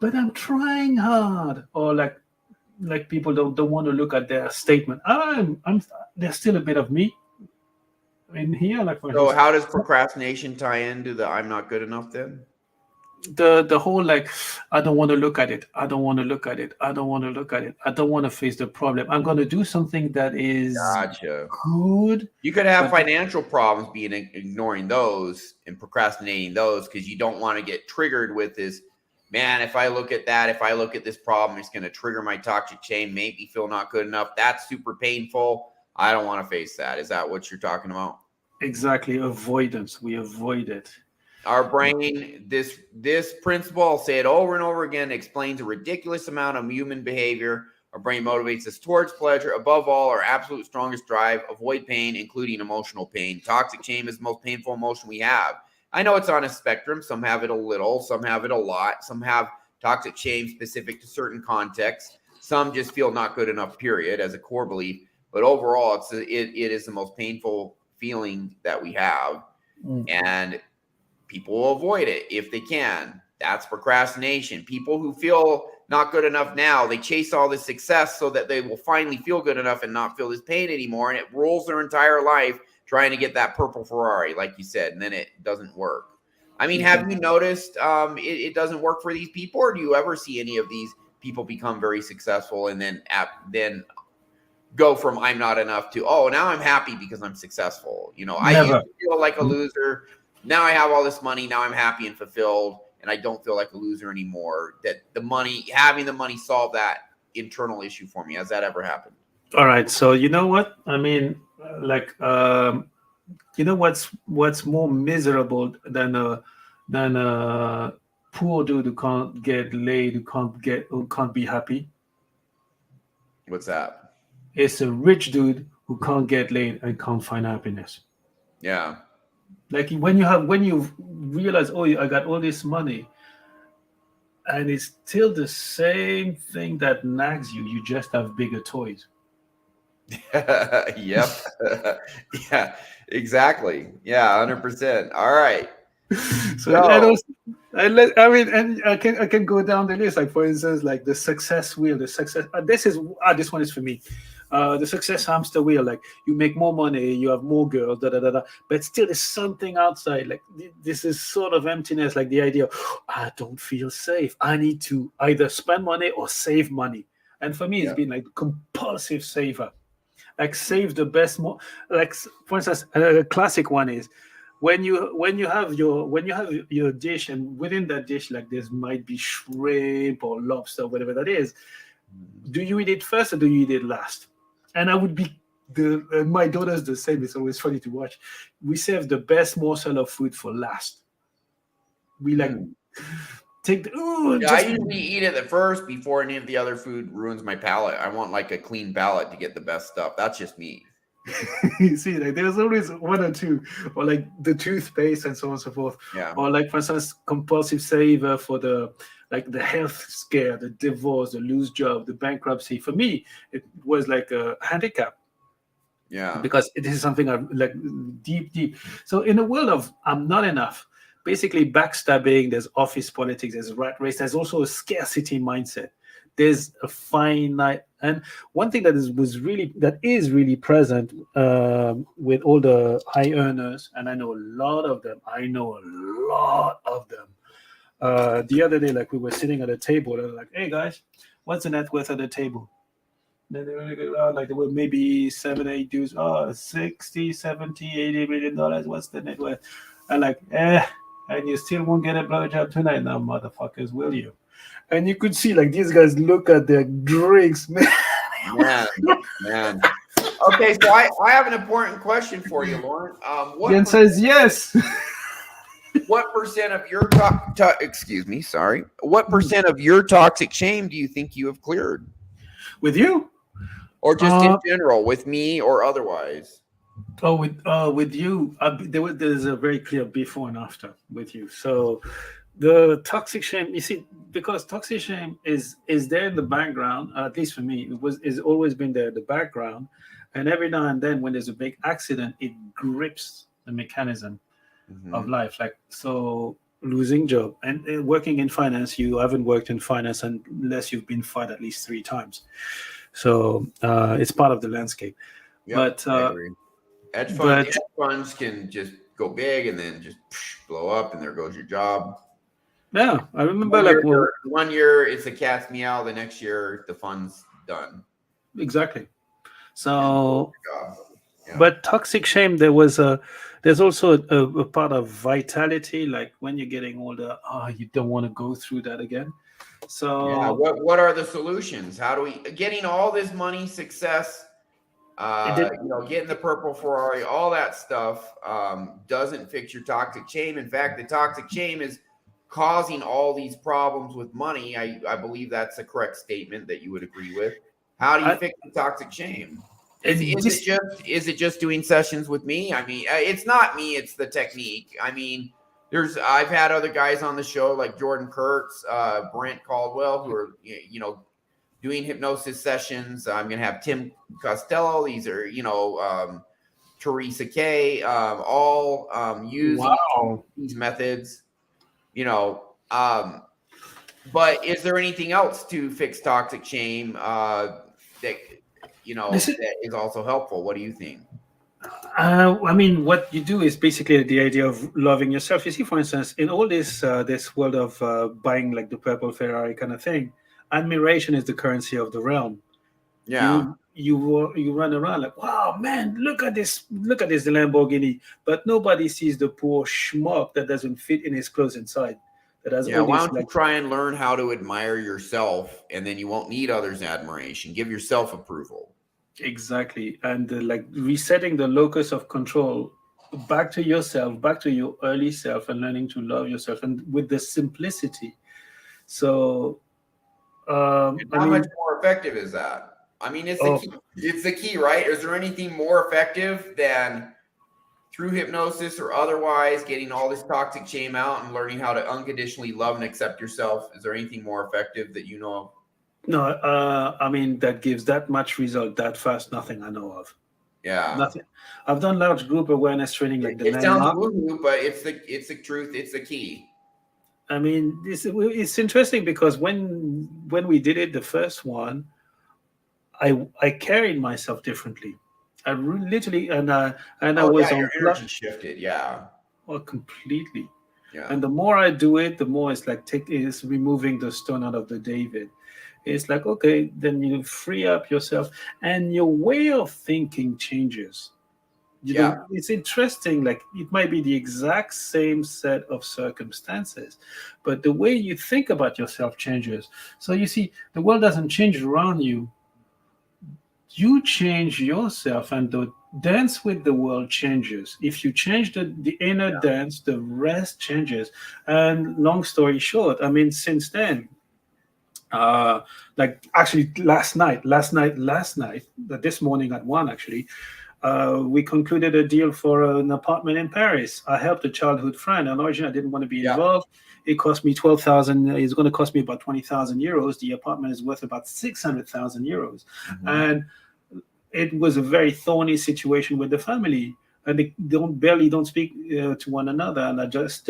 but I'm trying hard. Or like people don't want to look at their statement. There's still a bit of me in here. Like, for So instance, how does procrastination tie into the I'm not good enough then? the whole, like, I don't want to look at it. I don't want to look at it. I don't want to look at it. I don't want to face the problem. I'm going to do something that is Gotcha. good. You could have But financial problems being ignoring those and procrastinating those because you don't want to get triggered with this. Man, if I look at that, if I look at this problem, it's going to trigger my toxic chain, make me feel not good enough. That's super painful. I don't want to face that. Is that what you're talking about? exactly, avoidance. We avoid it. Our brain, this principle, I'll say it over and over again, explains a ridiculous amount of human behavior. Our brain motivates us towards pleasure. Above all, our absolute strongest drive, avoid pain, including emotional pain. Toxic shame is the most painful emotion we have. I know it's on a spectrum. Some have it a little, some have it a lot. Some have toxic shame specific to certain contexts. Some just feel not good enough, period, as a core belief. But overall, it is the most painful feeling that we have. And people will avoid it if they can. That's procrastination. People who feel not good enough now, they chase all this success so that they will finally feel good enough and not feel this pain anymore. And it rules their entire life trying to get that purple Ferrari, like you said, and then it doesn't work. I mean, have you noticed it doesn't work for these people, or do you ever see any of these people become very successful and then go from I'm not enough to, oh, now I'm happy because I'm successful? You know, I used to feel like a loser. Now I have all this money. Now I'm happy and fulfilled, and I don't feel like a loser anymore. That having the money solved that internal issue for me. Has that ever happened? All right. So you know what? I mean, like, you know what's more miserable than a poor dude who can't get laid, who can't be happy? What's that? It's a rich dude who can't get laid and can't find happiness. Yeah. Like, when you realize, oh, I got all this money, and it's still the same thing that nags you. You just have bigger toys. Yep. Yeah, exactly. Yeah, 100%. All right. So I mean, and I can go down the list. Like, for instance, like the success wheel, this one is for me. The success hamster wheel. Like, you make more money, you have more girls, but still there's something outside. Like, this is sort of emptiness. Like, the idea, I don't feel safe. I need to either spend money or save money. And for me, it's been like compulsive saver. Like, save the best. Like, for instance, a classic one is, when you have your dish, and within that dish, like, there might be shrimp or lobster, whatever that is. Do you eat it first or do you eat it last? And I would be my daughter's the same. It's always funny to watch. We save the best morsel of food for last. We take the I usually eat it at first before any of the other food ruins my palate. I want like a clean palate to get the best stuff. That's just me. You see, like, there's always one or two, or like the toothpaste and so on and so forth. Yeah. Or, like, for instance, compulsive saver for the health scare, the divorce, the lose job, the bankruptcy. For me, it was like a handicap. Yeah. Because this is something I like deep. So in the world of I'm not enough, basically backstabbing, there's office politics, there's rat race, there's also a scarcity mindset. There's a finite, and one thing that is really present with all the high earners, and I know a lot of them. The other day, like, we were sitting at a table, and I was like, "Hey guys, what's the net worth of the table?" Then they were like, there were maybe 7, 8 dudes. Oh, 60, 70, $80 million. What's the net worth? And like, and you still won't get a blowjob tonight, now, motherfuckers, will you? And you could see, like, these guys look at their drinks, man. Man. Okay, so I have an important question for you, Lauren. Jen says yes. What percent of your What percent of your toxic shame do you think you have cleared? With you? Or just in general, with me or otherwise? Oh, with you, there's a very clear before and after with you. So the toxic shame, you see, because toxic shame is there in the background. At least for me, it was is always been there in the background, and every now and then when there's a big accident, it grips the mechanism of Hmm. life. Like so, losing job and working in finance, you haven't worked in finance unless you've been fired at least 3 times. So it's part of the landscape. Yep, But I uh, agree. but Hedge funds can just go big and then just blow up, and there goes your job. yeah, I remember One like year, well, one year it's a cat's meow. The next year, the fund's done, exactly. and So, job. Yeah, but toxic shame, there's also a part of vitality. Like when you're getting older, you don't want to go through that again. yeah. So What are the solutions? How do we getting all this money, success? it did. Getting the purple Ferrari, all that stuff doesn't fix your toxic shame. In fact, the toxic shame is causing all these problems with money. I believe that's a correct statement that you would agree with. How do you I, fix the toxic shame? it just Is it just doing sessions with me? I mean, it's not me, it's the technique. I mean, I've had other guys on the show like Jordan Kurtz, Brent Caldwell, who are doing hypnosis sessions. I'm going to have Tim Costello. These are Teresa K. All using wow. these methods. You know, but is there anything else to fix toxic shame that This is, that is also helpful? What do you think? I mean, what you do is basically the idea of loving yourself. You see, for instance, in all this world of buying like the purple Ferrari kind of thing, admiration is the currency of the realm. Yeah. You run around like, wow, man, look at this Lamborghini, but nobody sees the poor schmuck that doesn't fit in his clothes inside, that has Yeah, all why these don't you like try and learn how to admire yourself, and then you won't need others' admiration. Give yourself approval. exactly, and like resetting the locus of control back to yourself, back to your early self, and learning to love yourself, and with the simplicity. So, And I how much mean, more effective is that? I mean, it's the oh, key. It's the key, right? Is there anything more effective than through hypnosis or otherwise getting all this toxic shame out and learning how to unconditionally love and accept yourself? Is there anything more effective that you know of? no, I mean that gives that much result that fast. Nothing I know of. Yeah. Nothing. I've done large group awareness training like the It sounds landmark. woo-woo, but it's the truth. It's the key. I mean, it's interesting because when we did it, the first one, I carried myself differently. Literally, and I Oh was yeah, on your energy shifted. Yeah. completely. Yeah. And the more I do it, the more it's like is removing the stone out of the David. It's like okay, then you free up yourself, and your way of thinking changes. You Yeah. know, it's interesting. Like it might be the exact same set of circumstances, but the way you think about yourself changes. So you see, the world doesn't change around you, you change yourself, and the dance with the world changes. If you change the inner dance, the rest changes. And long story short, I mean, since then, uh like actually last night this morning at 1 actually, we concluded a deal for an apartment in Paris. I helped a childhood friend, and originally I didn't want to be Yeah. involved. It cost me 12,000. It's going to cost me about 20,000 euros. The apartment is worth about 600,000 euros, Hmm. and it was a very thorny situation with the family, and they don't speak to one another. And I just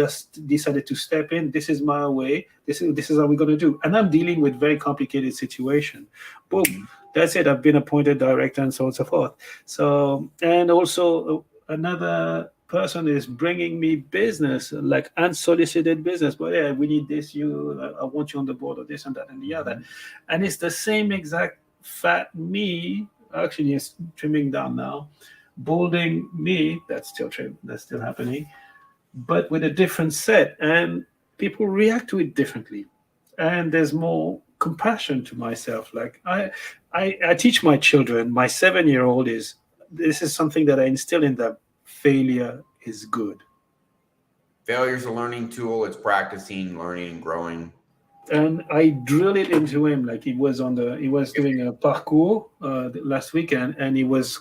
decided to step in. This is my way. This is how we're going to do. And I'm dealing with very complicated situation. Boom. Hmm. That's it. I've been appointed director and so on and so forth. So and also another person is bringing me business, like unsolicited business. But yeah, we need this. I want you on the board of this and that and the other. Hmm. And it's the same exact fat me. Actually, it's trimming down now. Balding me. That's still trim. That's still happening, but with a different set, and people react to it differently. And there's more compassion to myself. Like I teach my children. My 7-year old is this is something that I instill in them. Failure is good. Failure is a learning tool. It's practicing, learning, and growing. and I drilled it into him like he was doing a parkour last weekend, and he was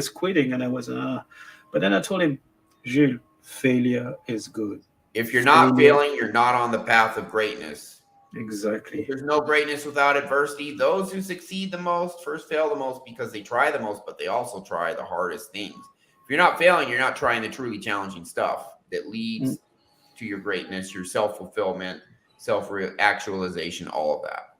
quitting, and I was but then I told him, Jules, failure is good. If you're not Failure, failing, you're not on the path of greatness. exactly. There's no greatness without adversity. Those who succeed the most first fail the most because they try the most, but they also try the hardest things. If you're not failing, you're not trying the truly challenging stuff that leads to your greatness, your self-fulfillment, self-actualization, all of that.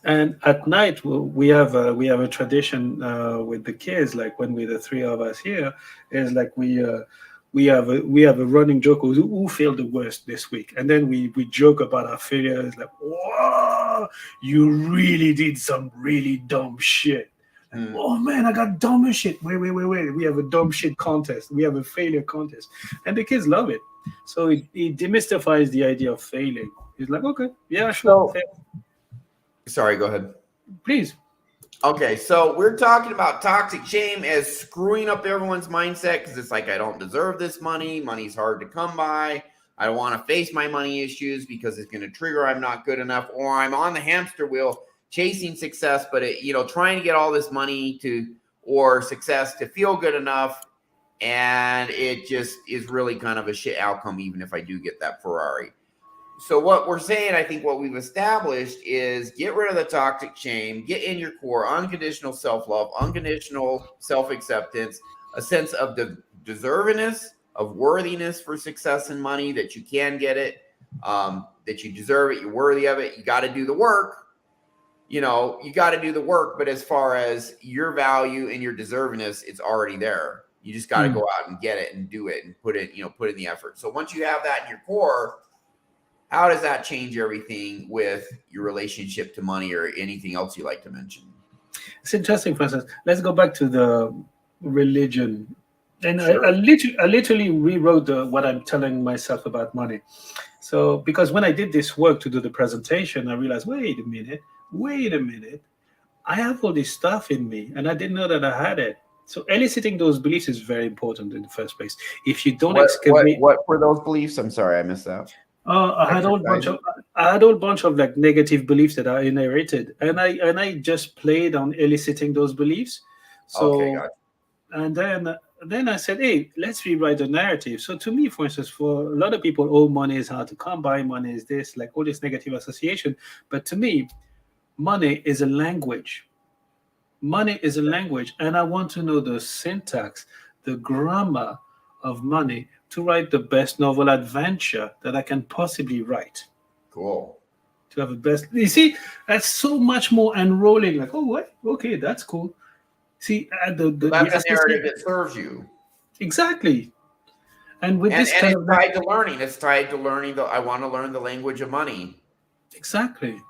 And at night we have a tradition with the kids, like when we're the three of us here, is like we have a running joke, who failed the worst this week, and then we joke about our failures, like, wow, you really did some really dumb shit. Like, oh man, I got dumb as shit. Wait. We have a dumb shit contest. We have a failure contest. And the kids love it. So it demystifies the idea of failing. It's like, okay, yeah, sure. So, sorry, go ahead. Please. Okay, so we're talking about toxic shame as screwing up everyone's mindset because it's like, I don't deserve this money. Money's hard to come by. I don't want to face my money issues because it's going to trigger I'm not good enough, or I'm on the hamster wheel chasing success, but trying to get all this money or success to feel good enough, and it just is really kind of a shit outcome even if I do get that Ferrari. So what we're saying, I think what we've established is get rid of the toxic shame, get in your core, unconditional self-love, unconditional self-acceptance, a sense of the deservingness, of worthiness for success and money, that you can get it, that you deserve it, you're worthy of it. You got to do the work. You got to do the work, but as far as your value and your deservingness, it's already there. You just got to go out and get it and do it and put in the effort. So once you have that in your core, how does that change everything with your relationship to money or anything else you like to mention? It's interesting, for instance. Let's go back to the religion. And Sure. I literally rewrote what I'm telling myself about money. So, because when I did this work to do the presentation, I realized, wait a minute. I have all this stuff in me, and I didn't know that I had it. So eliciting those beliefs is very important in the first place. If you don't excavate, what were those beliefs? I'm sorry, I missed that. I had a whole bunch of like negative beliefs that I inherited, and I just played on eliciting those beliefs. So, okay, gotcha. And then I said, hey, let's rewrite the narrative. So to me, for instance, for a lot of people, oh, money is hard to come by, money is this, like all this negative association. But to me, money is a language. Money is a language, and I want to know the syntax, the grammar of money to write the best novel adventure that I can possibly write. Cool. To have the best. You see, that's so much more enrolling. Like, oh, what? Okay, that's cool. See, that's a narrative that serves you. Exactly. And with this kind of tied to learning. It's tied to learning. I want to learn the language of money. Exactly.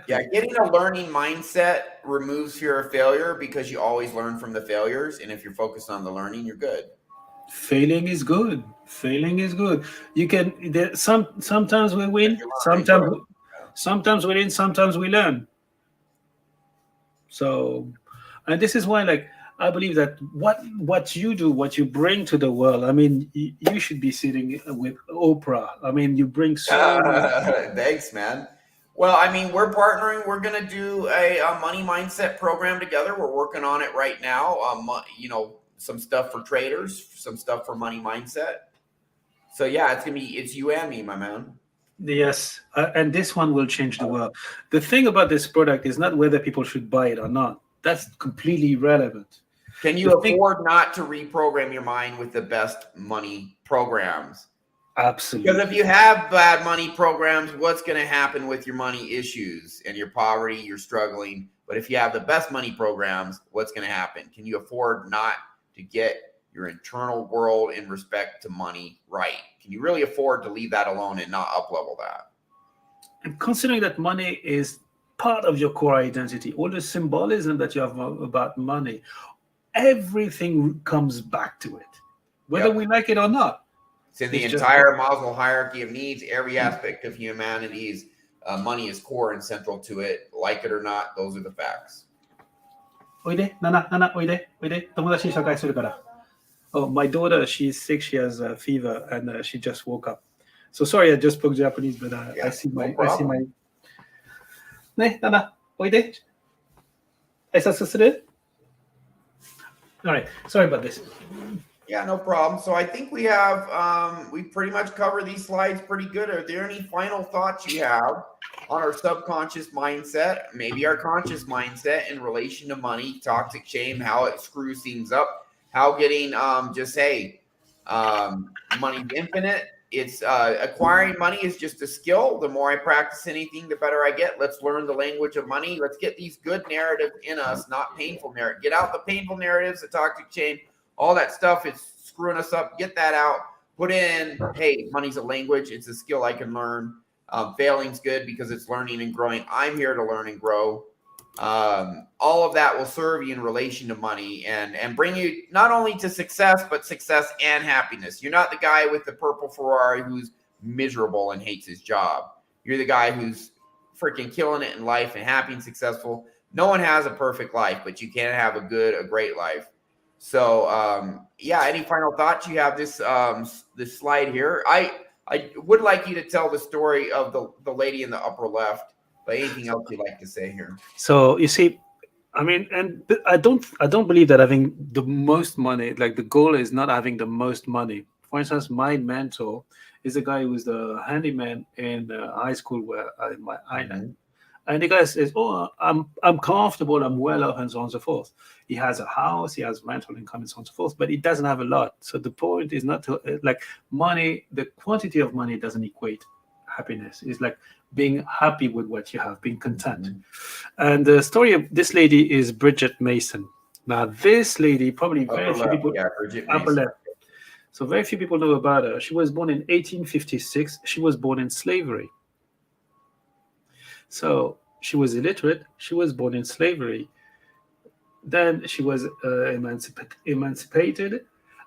Yeah, getting a learning mindset removes fear of failure because you always learn from the failures. And if you're focused on the learning, you're good. Failing is good. You can. Sometimes we win. Sometimes we win. Sometimes we learn. So, and this is why, like, I believe that what you do, what you bring to the world. I mean, you should be sitting with Oprah. I mean, you bring so. Thanks, man. Well, I mean, we're partnering. We're going to do a money mindset program together. We're working on it right now. Some stuff for traders, some stuff for money mindset. So yeah, it's you and me, my man. Yes, and this one will change the world. The thing about this product is not whether people should buy it or not. That's completely irrelevant. Can you afford not to reprogram your mind with the best money programs? Absolutely. Because if you have bad money programs, what's going to happen with your money issues and your poverty? You're struggling. But if you have the best money programs, what's going to happen? Can you afford not to get your internal world in respect to money right? Can you really afford to leave that alone and not up-level that? And considering that money is part of your core identity, all the symbolism that you have about money, everything comes back to it, whether we like it or not. It's in the entire Maslow hierarchy of needs, every aspect of humanity's money is core and central to it. Like it or not, those are the facts. Oide, Nana, oide. Tomodachi shakai suru kara. Oh, my daughter, she's sick. She has a fever, and she just woke up. So sorry, I just spoke Japanese, but Yeah, I see no my problem. ね、旦那、おいで。挨拶する? All right. Sorry about this. Yeah, no problem. So I think we have we pretty much covered these slides pretty good. Are there any final thoughts you have on our subconscious mindset, maybe our conscious mindset in relation to money, toxic shame, how it screws things up, how getting just hey, money's infinite. It's acquiring money is just a skill. The more I practice anything, the better I get. Let's learn the language of money. Let's get these good narratives in us, not painful narratives. Get out the painful narratives, the toxic shame, all that stuff is screwing us up. Get that out. Put in, hey, money's a language. It's a skill I can learn. Failing's good because it's learning and growing. I'm here to learn and grow. All of that will serve you in relation to money and bring you not only to success, but success and happiness. You're not the guy with the purple Ferrari who's miserable and hates his job. You're the guy who's freaking killing it in life and happy and successful. No one has a perfect life, but you can have a great life. So, yeah, any final thoughts you have this slide here? I would like you to tell the story of the lady in the upper left, but anything else you'd like to say here? So you see, I mean, and I don't believe that having the most money, like the goal is not having the most money. For instance, my mentor is a guy who was the handyman in high school where in my island. And the guy says, "Oh, I'm comfortable, I'm well off, and so on and so forth." He has a house, he has rental income, and so on and so forth, but he doesn't have a lot. So the point is not to like money. The quantity of money doesn't equate happiness. It's like being happy with what you have, being content. And the story of this lady is Bridget Mason. Now, this lady probably very few people Bridget upper Mason. left. So very few people know about her. She was born in 1856. She was born in slavery. So she was illiterate. She was born in slavery. Then she was emancipated.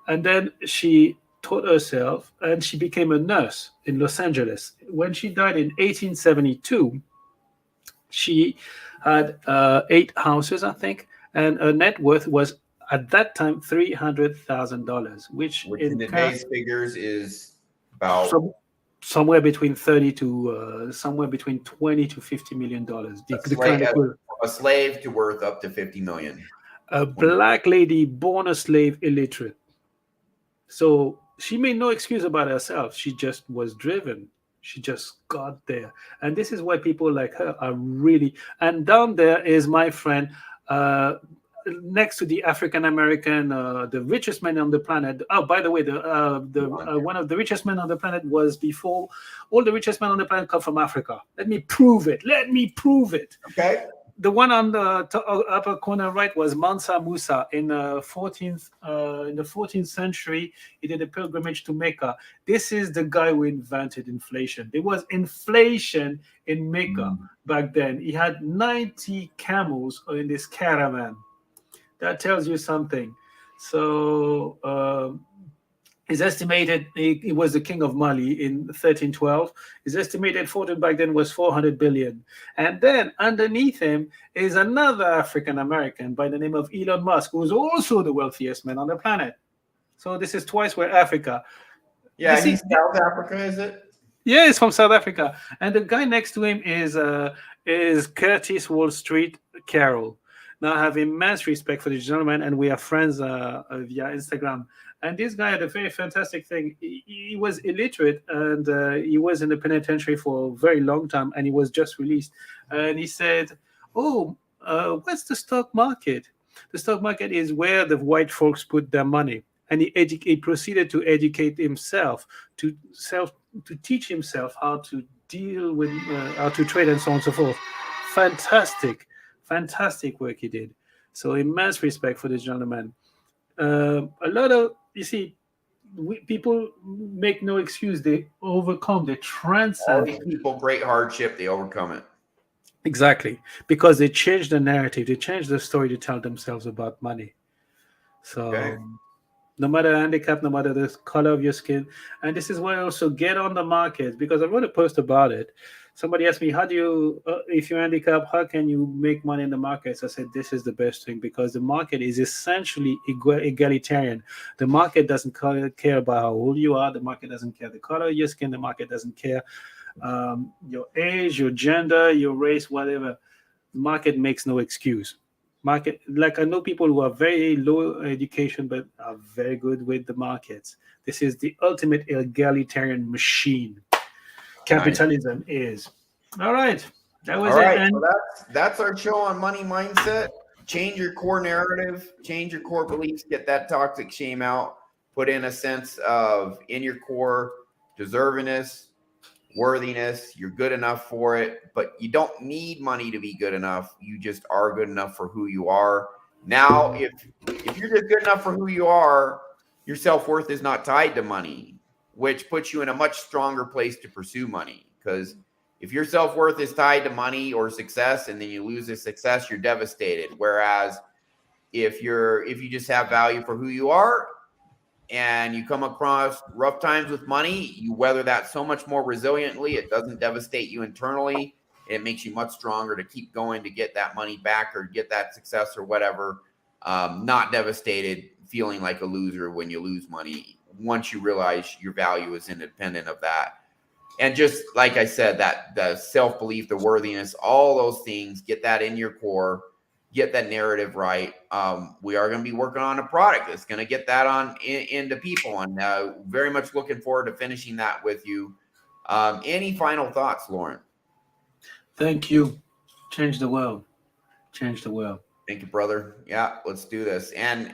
And then she taught herself and she became a nurse in Los Angeles. When she died in 1872, she had 8 houses, I think. And her net worth was at that time $300,000, which in today's figures is about somewhere between 30 to somewhere between 20 to $50 million. A slave to worth up to 50 million. A black lady born a slave, illiterate. So she made no excuse about herself. She just was driven. She just got there. And this is why people like her are really. And down there is my friend, next to the African American, the richest man on the planet. Oh, by the way, one of the richest men on the planet was before all the richest men on the planet come from Africa. Let me prove it. Okay. The one on the upper corner right was Mansa Musa in the 14th century. He did a pilgrimage to Mecca. This is the guy who invented inflation. There was inflation in Mecca back then. He had 90 camels in this caravan. That tells you something. So it's estimated he was the king of Mali in 1312. His estimated fortune back then was 400 billion. And then underneath him is another African American by the name of Elon Musk, who's also the wealthiest man on the planet. So this is twice where Africa. Yeah, he's South Africa, is it? Yeah, he's from South Africa. And the guy next to him is Curtis Wall Street Carroll. Now, I have immense respect for this gentleman, and we are friends via Instagram. And this guy had a very fantastic thing. He was illiterate, and he was in the penitentiary for a very long time, and he was just released. And he said, "Oh, what's the stock market? The stock market is where the white folks put their money." And he proceeded to educate himself, to teach himself how to deal with, how to trade, and so on and so forth. Fantastic work he did. So immense respect for this gentleman. A lot of, you see, people make no excuse. They overcome, they transcend. All these people, great hardship, they overcome it. Exactly. Because they change the narrative. They change the story to tell themselves about money. So no matter handicap, no matter the color of your skin. And this is why I also get on the market, because I wrote a post about it. Somebody asked me, how do you, if you're handicapped, how can you make money in the markets? I said, this is the best thing, because the market is essentially egalitarian. The market doesn't care about how old you are. The market doesn't care the color of your skin. The market doesn't care your age, your gender, your race, whatever. The market makes no excuse. Market, like I know people who are very low education but are very good with the markets. This is the ultimate egalitarian machine. Capitalism is. All right. That was All it. right. And So that's our show on money mindset. Change your core narrative, change your core beliefs, get that toxic shame out, put in a sense of in your core deservingness, worthiness. You're good enough for it, but you don't need money to be good enough. You just are good enough for who you are. Now, if you're just good enough for who you are, your self-worth is not tied to money, which puts you in a much stronger place to pursue money. Because if your self-worth is tied to money or success, and then you lose the success, you're devastated. Whereas if you just have value for who you are, and you come across rough times with money, you weather that so much more resiliently. It doesn't devastate you internally. It makes you much stronger to keep going, to get that money back or get that success or whatever. Not devastated, feeling like a loser when you lose money, once you realize your value is independent of that. And just like I said, that the self-belief, the worthiness, all those things, get that in your core, get that narrative right. We are going to be working on a product that's going to get that into people, and very much looking forward to finishing that with you. Any final thoughts, Laurent? thank you. Change the world. Change the world. Thank you, brother. Yeah, let's do this. And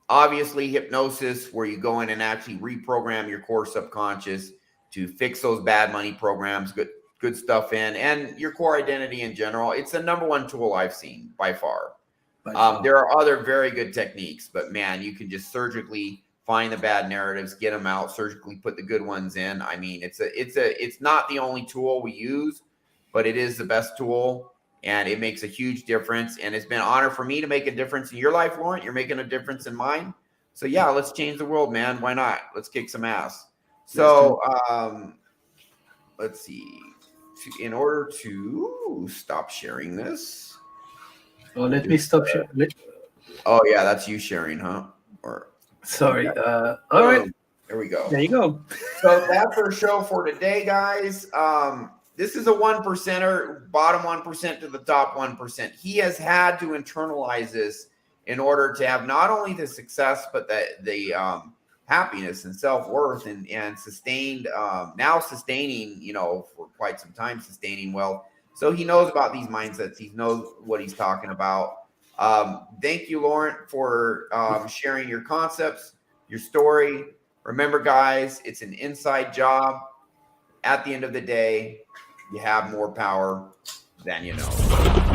obviously hypnosis, where you go in and actually reprogram your core subconscious to fix those bad money programs, good stuff in, and your core identity in general. It's the number one tool I've seen by far. There are other very good techniques, but man, you can just surgically find the bad narratives, get them out, surgically put the good ones in. I mean, it's not the only tool we use, but it is the best tool, and it makes a huge difference. And it's been an honor for me to make a difference in your life, Laurent. You're making a difference in mine. So yeah, let's change the world, man. Why not? Let's kick some ass. So let's see. In order to stop sharing this. Oh, let me stop sharing. Oh yeah, that's you sharing, huh? Or sorry. All right. There we go. There you go. So that's our show for today, guys. This is a 1%er, bottom 1% to the top 1%. He has had to internalize this in order to have not only the success, but the happiness and self-worth and sustained, now sustaining, for quite some time, sustaining wealth. So he knows about these mindsets. He knows what he's talking about. Thank you, Laurent, for sharing your concepts, your story. Remember, guys, it's an inside job. At the end of the day, you have more power than you know.